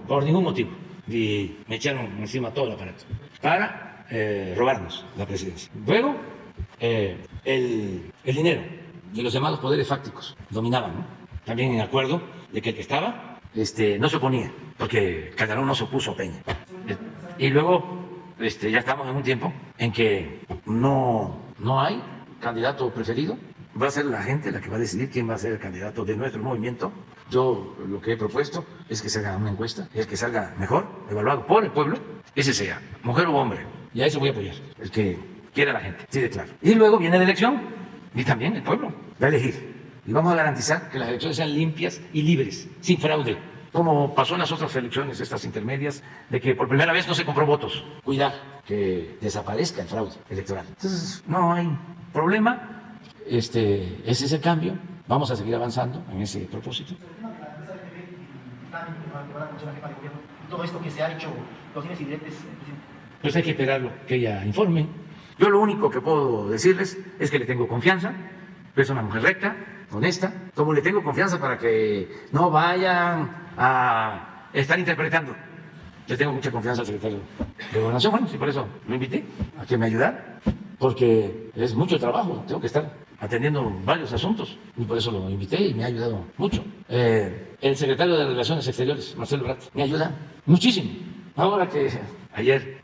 Por ningún motivo. Y me echaron encima todo el aparato para robarnos la presidencia. Luego, el dinero de los llamados poderes fácticos dominaban, ¿no? También en acuerdo de que el que estaba no se oponía, porque Calderón no se opuso a Peña. Y luego ya estamos en un tiempo en que no hay candidato preferido. Va a ser la gente la que va a decidir quién va a ser el candidato de nuestro movimiento. Yo lo que he propuesto es que se haga una encuesta y el que salga mejor, evaluado por el pueblo, ese sea, mujer o hombre. Y a eso voy a apoyar, el que quiera la gente, sí, de claro. Y luego viene la elección y también el pueblo va a elegir. Y vamos a garantizar que las elecciones sean limpias y libres, sin fraude, como pasó en las otras elecciones, estas intermedias, de que por primera vez no se compró votos. Cuidar que desaparezca el fraude electoral. Entonces, no hay problema. Ese es el cambio. Vamos a seguir avanzando en ese propósito. Todo esto que se ha hecho, los dimes y diretes, pues hay que esperarlo, que ella informe. Yo lo único que puedo decirles es que le tengo confianza. Es una mujer recta, honesta, como le tengo confianza para que no vayan a estar interpretando. Le tengo mucha confianza al secretario de Gobernación. Bueno, sí, por eso lo invité a que me ayudara, porque es mucho trabajo, tengo que estar atendiendo varios asuntos y por eso lo invité y me ha ayudado mucho. El secretario de Relaciones Exteriores, Marcelo Ebrard, me ayuda muchísimo. Ahora que ayer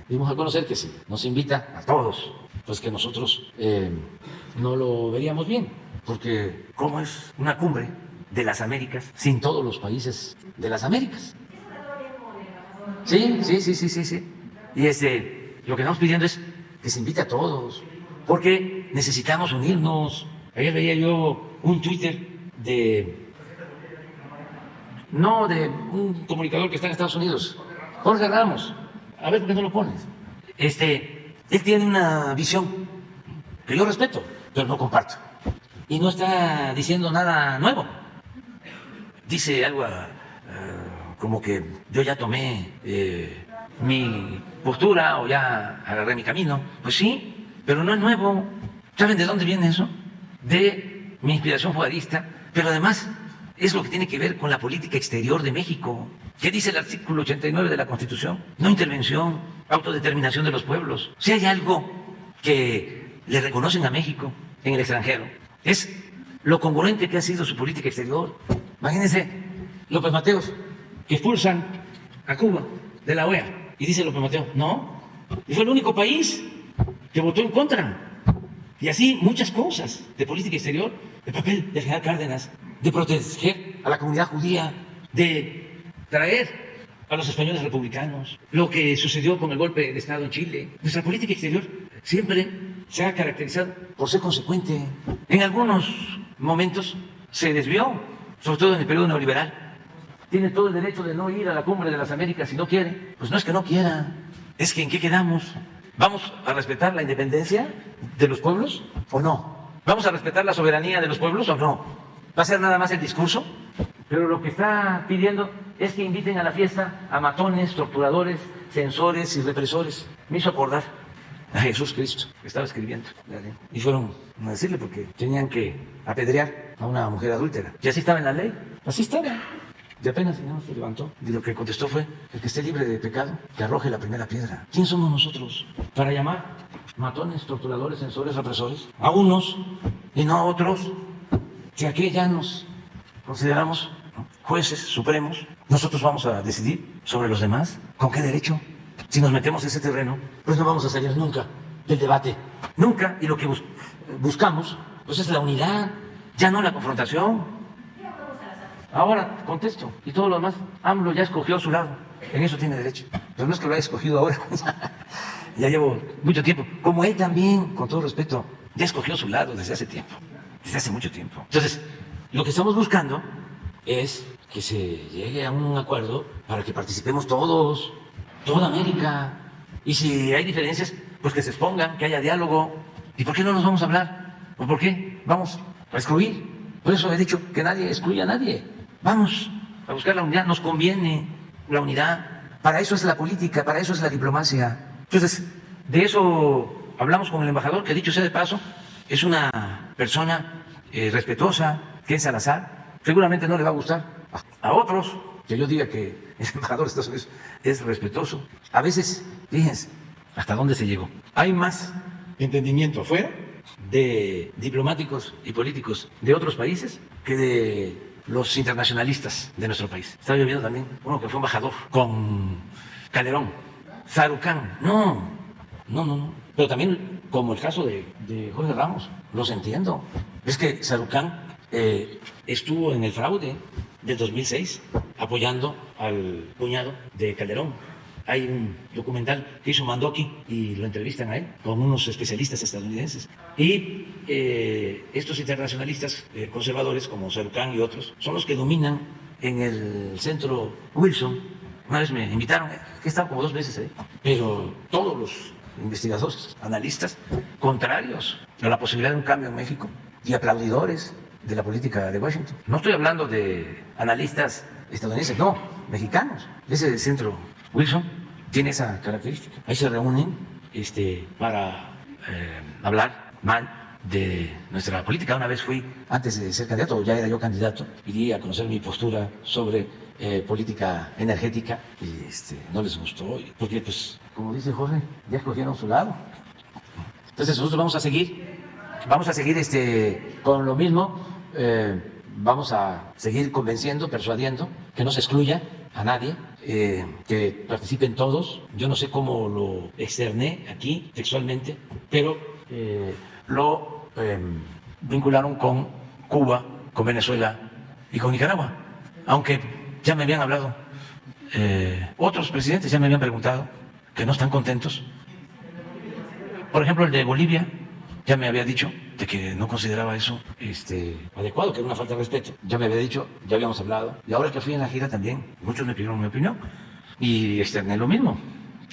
dimos a conocer que si nos invita a todos, pues que nosotros no lo veríamos bien, porque ¿cómo es una cumbre de las Américas sin todos los países de las Américas? Sí. Y lo que estamos pidiendo es que se invite a todos, porque necesitamos unirnos. Ayer veía yo un Twitter de un comunicador que está en Estados Unidos, Jorge Ramos. A ver, ¿por qué no lo pones? Él tiene una visión que yo respeto, pero no comparto. Y no está diciendo nada nuevo. Dice algo como que yo ya tomé mi postura o ya agarré mi camino. Pues sí, pero no es nuevo. ¿Saben de dónde viene eso? De mi inspiración juarista, pero además es lo que tiene que ver con la política exterior de México. ¿Qué dice el artículo 89 de la Constitución? No intervención, autodeterminación de los pueblos. Si hay algo que le reconocen a México en el extranjero, es lo congruente que ha sido su política exterior. Imagínense, López Mateos, que expulsan a Cuba de la OEA. Y dice López Mateos, no, y fue el único país que votó en contra. Y así muchas cosas de política exterior, el papel del general Cárdenas, de proteger a la comunidad judía, de traer a los españoles republicanos, lo que sucedió con el golpe de Estado en Chile. Nuestra política exterior siempre se ha caracterizado por ser consecuente. En algunos momentos se desvió, sobre todo en el periodo neoliberal. Tiene todo el derecho de no ir a la cumbre de las Américas si no quiere. Pues no es que no quiera, es que ¿en qué quedamos? ¿Vamos a respetar la independencia de los pueblos o no? ¿Vamos a respetar la soberanía de los pueblos o no? ¿Va a ser nada más el discurso? Pero lo que está pidiendo es que inviten a la fiesta a matones, torturadores, censores y represores. Me hizo acordar a Jesús Cristo, que estaba escribiendo. Y fueron a decirle porque tenían que apedrear a una mujer adúltera. Y así estaba en la ley, así estaba. Y apenas el Señor se levantó y lo que contestó fue: el que esté libre de pecado, que arroje la primera piedra. ¿Quién somos nosotros para llamar matones, torturadores, censores, represores a unos y no a otros? Si aquí ya nos consideramos jueces supremos, nosotros vamos a decidir sobre los demás. ¿Con qué derecho? Si nos metemos en ese terreno, pues no vamos a salir nunca del debate. Nunca. Y lo que buscamos pues es la unidad, ya no la confrontación. Ahora contesto, y todo lo demás, AMLO ya escogió su lado, en eso tiene derecho, pero no es que lo haya escogido ahora, ya llevo mucho tiempo, como él también, con todo respeto, ya escogió su lado desde hace tiempo, desde hace mucho tiempo. Entonces, lo que estamos buscando es que se llegue a un acuerdo para que participemos todos, toda América, y si hay diferencias, pues que se expongan, que haya diálogo. ¿Y por qué no nos vamos a hablar? ¿O por qué vamos a excluir? Por eso he dicho que nadie excluye a nadie. Vamos a buscar la unidad, nos conviene la unidad. Para eso es la política, para eso es la diplomacia. Entonces, de eso hablamos con el embajador, que dicho sea de paso, es una persona respetuosa, Ken Salazar. Seguramente no le va a gustar a otros que yo diga que el embajador de Estados Unidos es respetuoso. A veces, fíjense, hasta dónde se llegó. Hay más entendimiento afuera de diplomáticos y políticos de otros países que de los internacionalistas de nuestro país. Estaba yo viendo también uno que fue embajador con Calderón, Sarucán. No. Pero también, como el caso de Jorge Ramos, los entiendo. Es que Sarucán estuvo en el fraude del 2006 apoyando al cuñado de Calderón. Hay un documental que hizo Mandoki y lo entrevistan a él con unos especialistas estadounidenses. Y estos internacionalistas conservadores como Sarucán y otros son los que dominan en el centro Wilson. Una vez me invitaron, que he estado como 2 veces ahí, pero todos los investigadores, analistas, contrarios a la posibilidad de un cambio en México y aplaudidores de la política de Washington. No estoy hablando de analistas estadounidenses, no, mexicanos. Ese centro Wilson tiene esa característica. Ahí se reúnen para hablar mal de nuestra política. Una vez fui, antes de ser candidato, ya era yo candidato, iría a conocer mi postura sobre política energética y no les gustó, porque pues, como dice Jorge, ya escogieron su lado. Entonces nosotros vamos a seguir con lo mismo, vamos a seguir convenciendo, persuadiendo, que no se excluya a nadie, que participen todos. Yo no sé cómo lo externé aquí textualmente, pero lo vincularon con Cuba, con Venezuela y con Nicaragua, aunque ya me habían hablado, otros presidentes ya me habían preguntado que no están contentos. Por ejemplo, el de Bolivia ya me había dicho de que no consideraba eso adecuado, que era una falta de respeto. Ya me había dicho, ya habíamos hablado. Y ahora que fui en la gira también, muchos me pidieron mi opinión. Y externé lo mismo,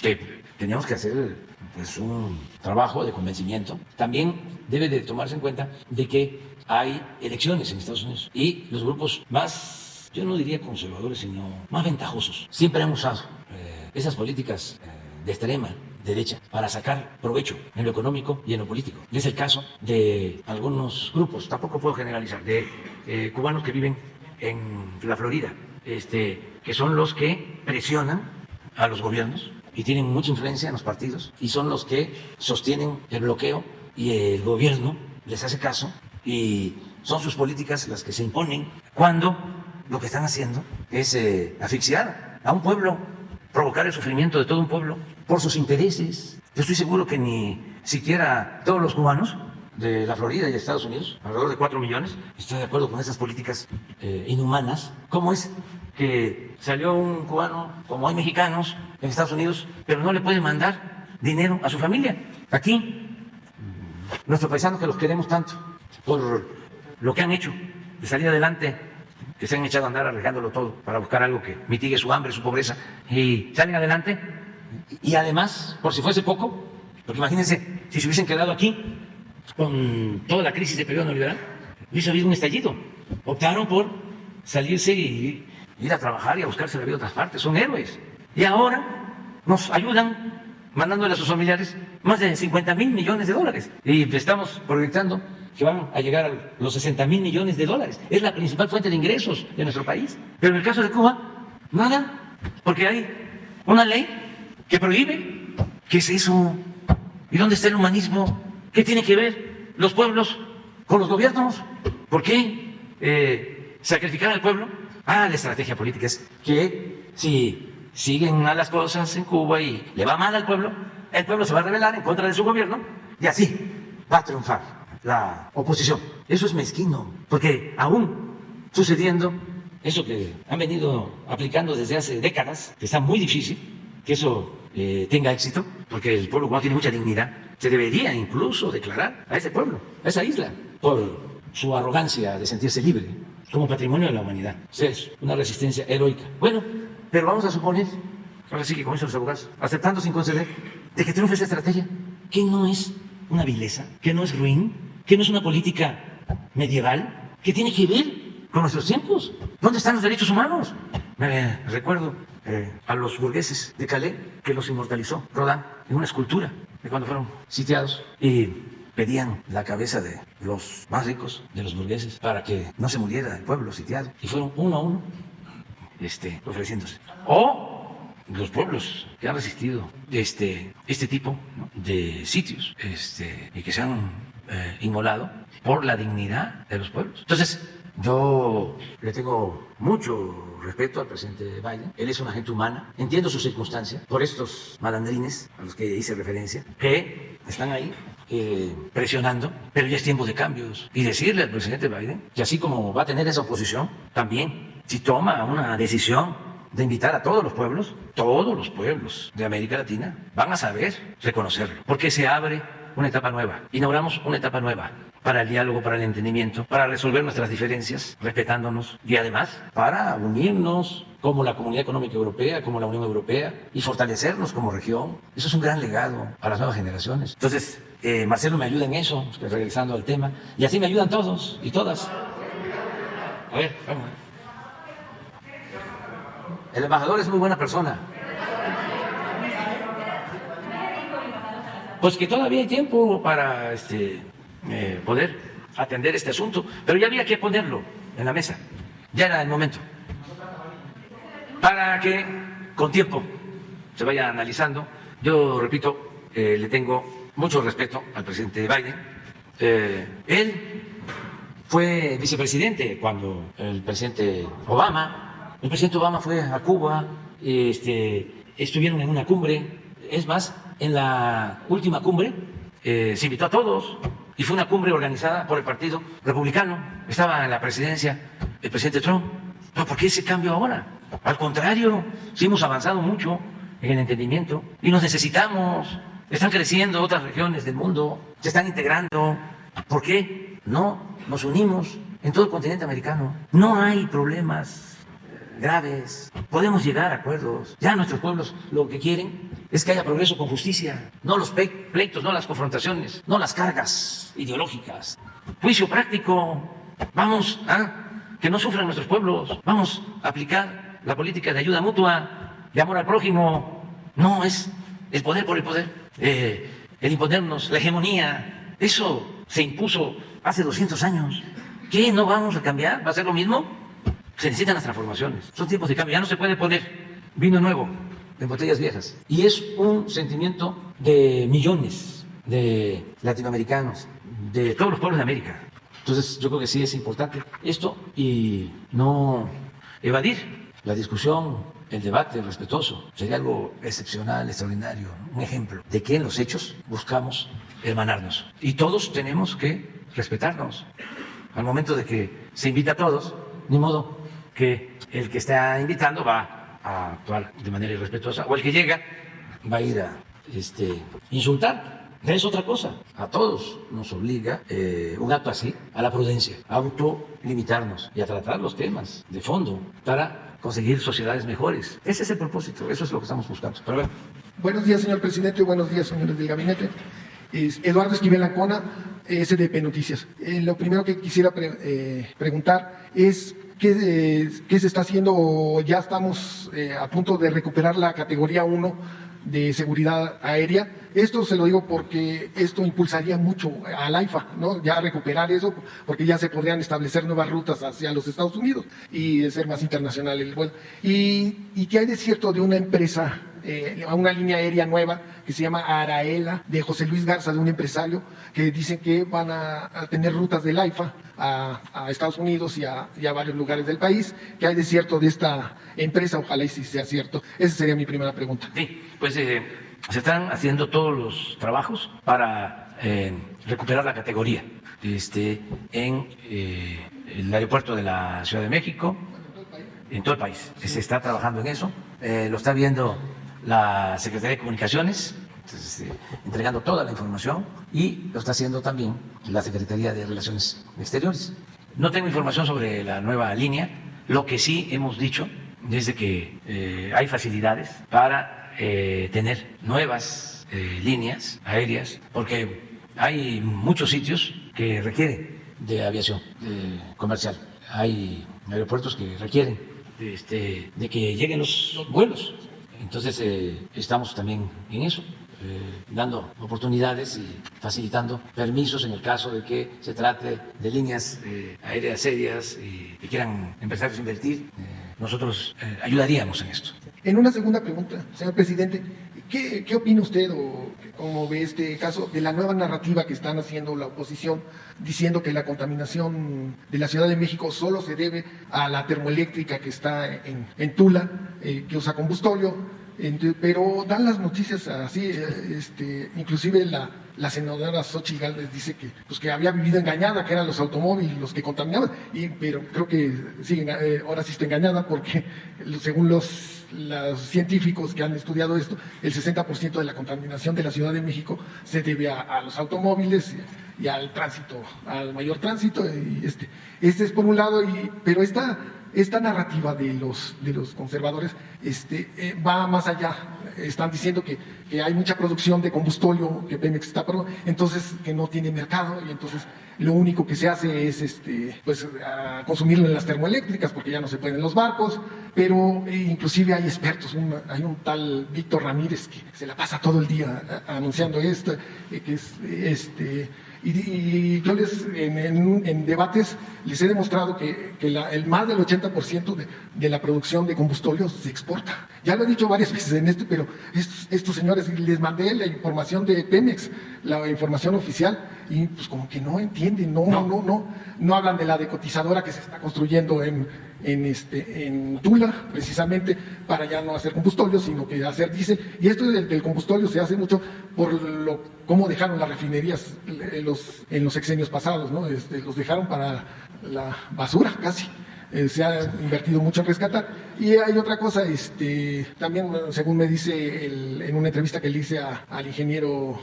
que teníamos que hacer pues, un trabajo de convencimiento. También debe de tomarse en cuenta de que hay elecciones en Estados Unidos. Y los grupos más, yo no diría conservadores, sino más ventajosos, siempre han usado esas políticas de extrema derecha para sacar provecho en lo económico y en lo político. Es el caso de algunos grupos, tampoco puedo generalizar, de cubanos que viven en la Florida, que son los que presionan a los gobiernos y tienen mucha influencia en los partidos y son los que sostienen el bloqueo y el gobierno les hace caso y son sus políticas las que se imponen cuando lo que están haciendo es asfixiar a un pueblo, provocar el sufrimiento de todo un pueblo por sus intereses. Yo estoy seguro que ni siquiera todos los cubanos de la Florida y de Estados Unidos, alrededor de 4 millones, están de acuerdo con esas políticas inhumanas. ¿Cómo es que salió un cubano, como hay mexicanos en Estados Unidos, pero no le puede mandar dinero a su familia? Aquí, nuestros paisanos que los queremos tanto por lo que han hecho de salir adelante, que se han echado a andar arriesgándolo todo para buscar algo que mitigue su hambre, su pobreza, y salen adelante. Y además, por si fuese poco, porque imagínense, si se hubiesen quedado aquí con toda la crisis del periodo neoliberal, hubiese habido un estallido. Optaron por salirse y ir a trabajar y a buscarse la vida en otras partes. Son héroes. Y ahora nos ayudan mandándole a sus familiares más de 50,000 millones de dólares. Y estamos proyectando que van a llegar a los 60,000 millones de dólares. Es la principal fuente de ingresos de nuestro país. Pero en el caso de Cuba, nada, porque hay una ley que prohíbe. ¿Qué es eso? ¿Y dónde está el humanismo? ¿Qué tiene que ver los pueblos con los gobiernos? ¿Por qué sacrificar al pueblo? La estrategia política es que si siguen mal las cosas en Cuba y le va mal al pueblo, el pueblo se va a rebelar en contra de su gobierno y así va a triunfar la oposición. Eso es mezquino, porque aún sucediendo eso que han venido aplicando desde hace décadas, que está muy difícil que eso tenga éxito, porque el pueblo cubano tiene mucha dignidad, se debería incluso declarar a ese pueblo, a esa isla, por su arrogancia de sentirse libre, como patrimonio de la humanidad. O sea, es una resistencia heroica. Bueno, pero vamos a suponer, ahora sí que como dicen los abogados, aceptando sin conceder, de que triunfe esa estrategia, que no es una vileza, que no es ruin, que no es una política medieval, que tiene que ver con nuestros tiempos. ¿Dónde están los derechos humanos? Me recuerdo a los burgueses de Calais, que los inmortalizó Rodin en una escultura de cuando fueron sitiados y pedían la cabeza de los más ricos de los burgueses para que no se muriera el pueblo sitiado, y fueron uno a uno ofreciéndose. O los pueblos que han resistido este tipo, ¿no?, de sitios y que se han inmolado por la dignidad de los pueblos. Entonces, yo le tengo mucho respeto al presidente Biden. Él es una gente humana. Entiendo sus circunstancias por estos malandrines a los que hice referencia, que están ahí presionando, pero ya es tiempo de cambios. Y decirle al presidente Biden que así como va a tener esa oposición, también si toma una decisión de invitar a todos los pueblos de América Latina, van a saber reconocerlo, porque se abre una etapa nueva. Inauguramos una etapa nueva para el diálogo, para el entendimiento, para resolver nuestras diferencias, respetándonos, y además para unirnos como la Comunidad Económica Europea, como la Unión Europea, y fortalecernos como región. Eso es un gran legado a las nuevas generaciones. Entonces, Marcelo me ayuda en eso, regresando al tema, y así me ayudan todos y todas. A ver, vamos. El embajador es muy buena persona. Pues que todavía hay tiempo para poder atender este asunto, pero ya había que ponerlo en la mesa, ya era el momento, para que con tiempo se vaya analizando. Yo repito, le tengo mucho respeto al presidente Biden. Él fue vicepresidente cuando el presidente Obama fue a Cuba, estuvieron en una cumbre. Es más, en la última cumbre se invitó a todos y fue una cumbre organizada por el Partido Republicano. Estaba en la presidencia el presidente Trump. ¿Pero por qué ese cambio ahora? Al contrario, sí hemos avanzado mucho en el entendimiento y nos necesitamos. Están creciendo otras regiones del mundo, se están integrando. ¿Por qué no nos unimos en todo el continente americano? No hay problemas graves, podemos llegar a acuerdos. Ya nuestros pueblos lo que quieren es que haya progreso con justicia, no los pleitos, no las confrontaciones, no las cargas ideológicas. Juicio práctico. Vamos a que no sufran nuestros pueblos. Vamos a aplicar la política de ayuda mutua, de amor al prójimo. No es el poder por el poder, el imponernos, la hegemonía. Eso se impuso hace 200 años. ¿Qué? ¿No vamos a cambiar? ¿Va a ser lo mismo? Se necesitan las transformaciones. Son tiempos de cambio. Ya no se puede poner vino nuevo en botellas viejas. Y es un sentimiento de millones de latinoamericanos, de todos los pueblos de América. Entonces yo creo que sí es importante esto y no evadir la discusión, el debate respetuoso. Sería algo excepcional, extraordinario, un ejemplo de que en los hechos buscamos hermanarnos. Y todos tenemos que respetarnos. Al momento de que se invita a todos, ni modo que el que está invitando va a actuar de manera irrespetuosa o el que llega va a ir a insultar. Es otra cosa. A todos nos obliga un acto así a la prudencia, a autolimitarnos y a tratar los temas de fondo para conseguir sociedades mejores. Ese es el propósito, eso es lo que estamos buscando. Pero bueno. Buenos días, señor presidente. Buenos días, señores del gabinete. Eduardo Esquivel Ancona, SDP Noticias. Lo primero que quisiera preguntar es ¿qué se está haciendo o ya estamos a punto de recuperar la categoría 1 de seguridad aérea? Esto se lo digo porque esto impulsaría mucho al AIFA, ¿no? Ya recuperar eso, porque ya se podrían establecer nuevas rutas hacia los Estados Unidos y ser más internacional el vuelo. ¿Y qué hay de cierto de una empresa, una línea aérea nueva que se llama Araela, de José Luis Garza, de un empresario, que dicen que van a tener rutas del AIFA a Estados Unidos y a varios lugares del país? ¿Qué hay de cierto de esta empresa? Ojalá y sí sea cierto. Esa sería mi primera pregunta. Sí, pues se están haciendo todos los trabajos para recuperar la categoría en el aeropuerto de la Ciudad de México, en todo el país. Se está trabajando en eso, lo está viendo la Secretaría de Comunicaciones, entregando toda la información, y lo está haciendo también la Secretaría de Relaciones Exteriores. No tengo información sobre la nueva línea. Lo que sí hemos dicho es de que hay facilidades para tener nuevas líneas aéreas, porque hay muchos sitios que requieren de aviación comercial. Hay aeropuertos que requieren de que lleguen los vuelos. Entonces estamos también en eso, dando oportunidades y facilitando permisos en el caso de que se trate de líneas aéreas serias y que quieran empresarios invertir. Nosotros ayudaríamos en esto. En una segunda pregunta, señor presidente, ¿qué opina usted o cómo ve este caso de la nueva narrativa que están haciendo la oposición, diciendo que la contaminación de la Ciudad de México solo se debe a la termoeléctrica que está en Tula, que usa combustóleo? Pero dan las noticias así, inclusive la senadora Xóchitl Gálvez dice que había vivido engañada, que eran los automóviles los que contaminaban, pero creo que ahora sí está engañada, porque según los científicos que han estudiado esto, el 60% de la contaminación de la Ciudad de México se debe a los automóviles y al tránsito, al mayor tránsito. Y este es por un lado, pero esta narrativa de los conservadores va más allá. Están diciendo que hay mucha producción de combustóleo, que Pemex está, entonces que no tiene mercado, y entonces lo único que se hace es consumirlo en las termoeléctricas, porque ya no se puede en los barcos. Pero inclusive hay expertos, hay un tal Víctor Ramírez que se la pasa todo el día anunciando esto, y yo en debates les he demostrado que el más del 80% de la producción de combustóleo se exporta. Ya lo he dicho varias veces en esto, pero estos señores, les mandé la información de Pemex, la información oficial, y pues como que no entienden, no hablan de la decotizadora que se está construyendo en Tula, precisamente para ya no hacer combustóleo, sino que hacer diésel. Y esto del combustóleo se hace mucho por cómo dejaron las refinerías en los sexenios pasados, ¿no? Los dejaron para la basura casi. Se ha invertido mucho en rescatar. Y hay otra cosa, también según me dice en una entrevista que le hice al ingeniero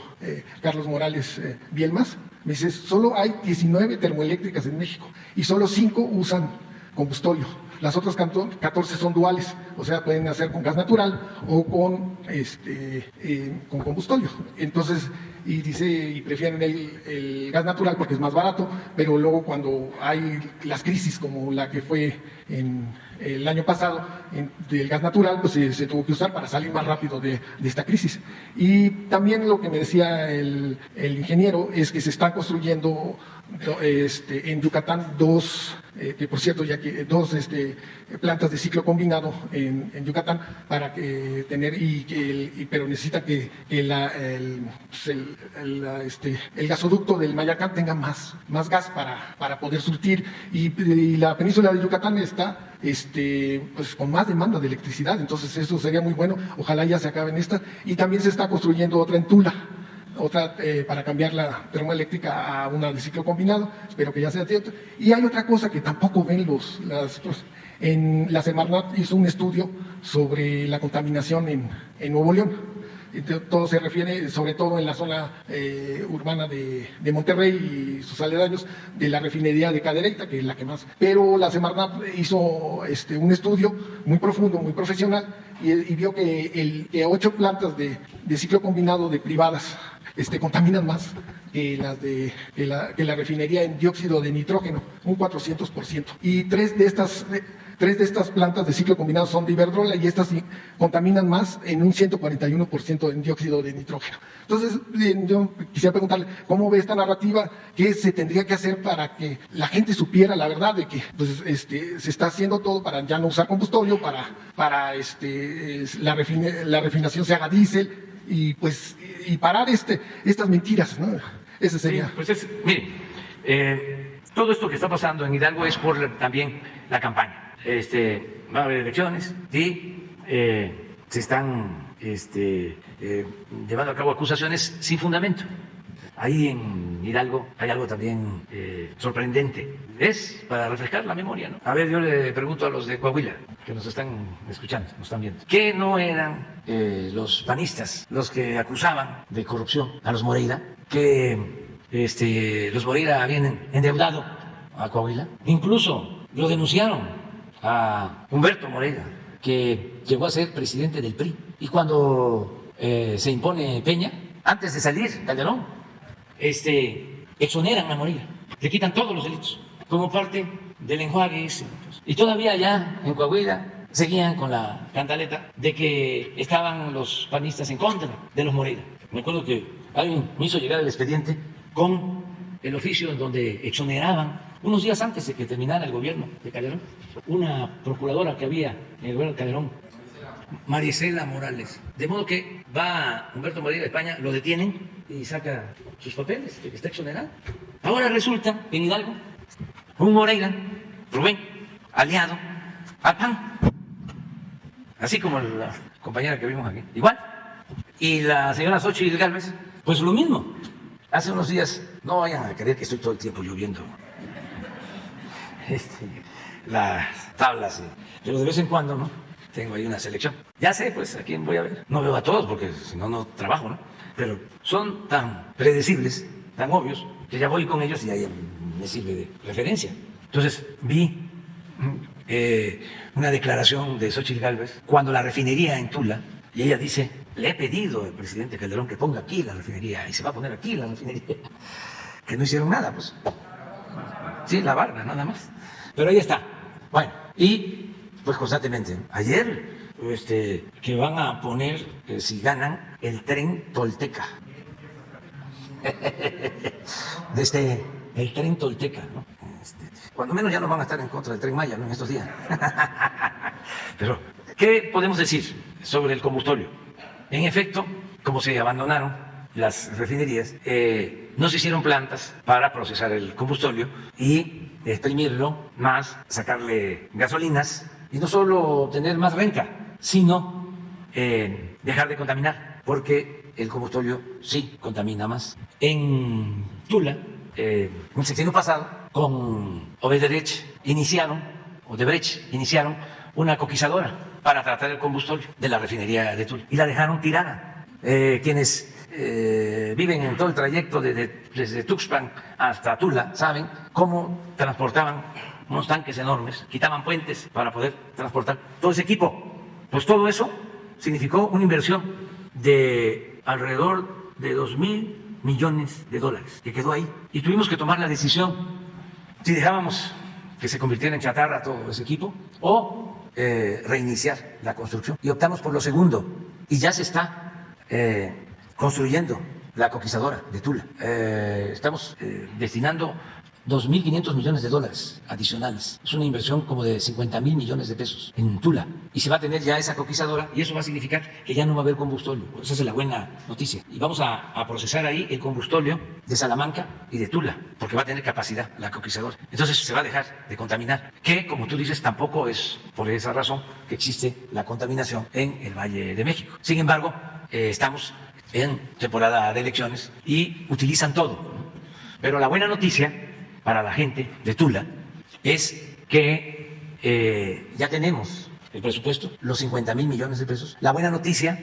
Carlos Morales Bielmas, me dice, solo hay 19 termoeléctricas en México y solo 5 usan combustóleo. Las otras 14 son duales, o sea, pueden hacer con gas natural o con combustóleo. Entonces, y prefieren el gas natural porque es más barato, pero luego cuando hay las crisis como la que fue en el año pasado del gas natural, pues se tuvo que usar para salir más rápido de esta crisis. Y también lo que me decía el ingeniero es que se están construyendo en Yucatán dos plantas de ciclo combinado en Yucatán para tener pero necesita que el gasoducto del Mayacán tenga más gas para poder surtir y la península de Yucatán está pues con más demanda de electricidad, entonces eso sería muy bueno, ojalá ya se acabe en esta. Y también se está construyendo otra en Tula, otra para cambiar la termoeléctrica a una de ciclo combinado, espero que ya sea cierto. Y hay otra cosa que tampoco ven en la Semarnat hizo un estudio sobre la contaminación en Nuevo León. Todo se refiere, sobre todo en la zona urbana de Monterrey y sus aledaños, de la refinería de Cadereyta, que es la que más. Pero la Semarnat hizo un estudio muy profundo, muy profesional, y vio que 8 plantas de ciclo combinado de privadas contaminan más que la refinería en dióxido de nitrógeno, un 400%. Y tres de estas plantas de ciclo combinado son de Iberdrola y estas contaminan más en un 141% en dióxido de nitrógeno. Entonces, yo quisiera preguntarle, ¿cómo ve esta narrativa? ¿Qué se tendría que hacer para que la gente supiera la verdad de que se está haciendo todo para ya no usar combustible, para la refinación se haga diésel y parar estas mentiras, ¿no? Ese sería. Sí, pues mire, todo esto que está pasando en Hidalgo es por también la campaña. Va a haber elecciones y se están llevando a cabo acusaciones sin fundamento. Ahí en Hidalgo hay algo también sorprendente. Es para refrescar la memoria, ¿no? A ver, yo le pregunto a los de Coahuila, que nos están escuchando, nos están viendo, ¿qué no eran los panistas los que acusaban de corrupción a los Moreira? Que los Moreira habían endeudado a Coahuila. Incluso lo denunciaron a Humberto Moreira, que llegó a ser presidente del PRI. Y cuando se impone Peña, antes de salir Calderón, exoneran a Moreira, le quitan todos los delitos, como parte del enjuague ese. Y todavía allá en Coahuila seguían con la cantaleta de que estaban los panistas en contra de los Moreira. Me acuerdo que alguien me hizo llegar el expediente con el oficio en donde exoneraban, unos días antes de que terminara el gobierno de Calderón, una procuradora que había en el gobierno de Calderón, Marisela Morales. De modo que va Humberto Moreira de España, lo detienen y saca sus papeles de que está exonerado. Ahora resulta que en Hidalgo, un Moreira, Rubén, aliado al PAN, así como la compañera que vimos aquí, igual. Y la señora Xóchitl Gálvez, pues lo mismo. Hace unos días, no vayan a creer que estoy todo el tiempo lloviendo las tablas, pero de vez en cuando, ¿no? Tengo ahí una selección. Ya sé, pues, a quién voy a ver. No veo a todos porque si no, no trabajo, ¿no? Pero son tan predecibles, tan obvios, que ya voy con ellos y ahí me sirve de referencia. Entonces, vi una declaración de Xóchitl Gálvez cuando la refinería en Tula, y ella dice, le he pedido al presidente Calderón que ponga aquí la refinería, y se va a poner aquí la refinería. Que no hicieron nada, pues. Sí, la barra, nada más. Pero ahí está. Bueno, y pues constantemente. Ayer, que van a poner, si ganan, el tren Tolteca. El tren Tolteca, ¿no? Cuando menos ya no van a estar en contra del Tren Maya, ¿no? En estos días. Pero, ¿qué podemos decir sobre el combustible? En efecto, como se abandonaron las refinerías, no se hicieron plantas para procesar el combustible y exprimirlo más, sacarle gasolinas y no solo tener más renta, sino dejar de contaminar, porque el combustible sí contamina más. En Tula, en el sexenio pasado, con Odebrecht iniciaron una coquizadora para tratar el combustible de la refinería de Tula y la dejaron tirada. Quienes viven en todo el trayecto desde Tuxpan hasta Tula saben cómo transportaban unos tanques enormes, quitaban puentes para poder transportar todo ese equipo. Pues todo eso significó una inversión de alrededor de $2,000 millones que quedó ahí. Y tuvimos que tomar la decisión si dejábamos que se convirtiera en chatarra todo ese equipo o reiniciar la construcción y optamos por lo segundo y ya se está construyendo la coquizadora de Tula. Estamos destinando 2.500 millones de dólares adicionales. Es una inversión como de 50.000 millones de pesos en Tula. Y se va a tener ya esa coquizadora y eso va a significar que ya no va a haber combustóleo. Esa es la buena noticia. Y vamos a procesar ahí el combustóleo de Salamanca y de Tula, porque va a tener capacidad la coquizadora. Entonces se va a dejar de contaminar, que como tú dices tampoco es por esa razón que existe la contaminación en el Valle de México. Sin embargo, estamos en temporada de elecciones y utilizan todo. Pero la buena noticia para la gente de Tula es que ya tenemos el presupuesto, los 50.000 millones de pesos. La buena noticia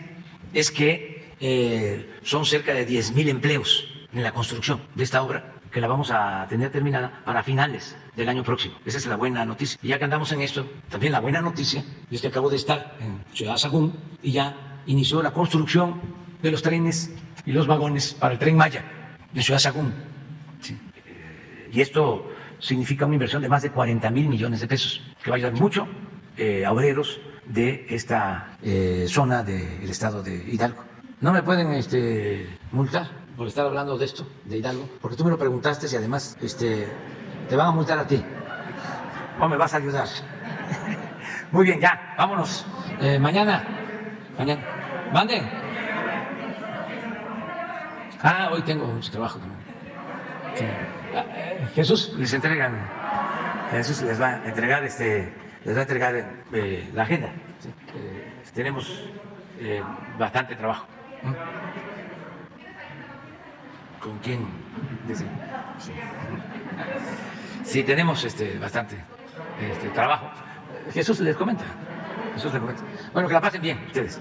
es que son cerca de 10.000 empleos en la construcción de esta obra, que la vamos a tener terminada para finales del año próximo. Esa es la buena noticia. Y ya que andamos en esto, también la buena noticia es que acabo de estar en Ciudad Sagún y ya inició la construcción de los trenes y los vagones para el Tren Maya en Ciudad Sagún. Sí. Y esto significa una inversión de más de 40.000 millones de pesos, que va a ayudar mucho a obreros de esta zona del estado de Hidalgo. No me pueden multar por estar hablando de esto, de Hidalgo, porque tú me lo preguntaste y además te van a multar a ti. ¿O me vas a ayudar? Muy bien, ya, vámonos. Mañana. Manden. Hoy tengo mucho trabajo también. Sí. Jesús les va a entregar la agenda. ¿Sí? Tenemos bastante trabajo. ¿Con quién? Sí, tenemos bastante trabajo. Jesús les comenta. Bueno, que la pasen bien ustedes.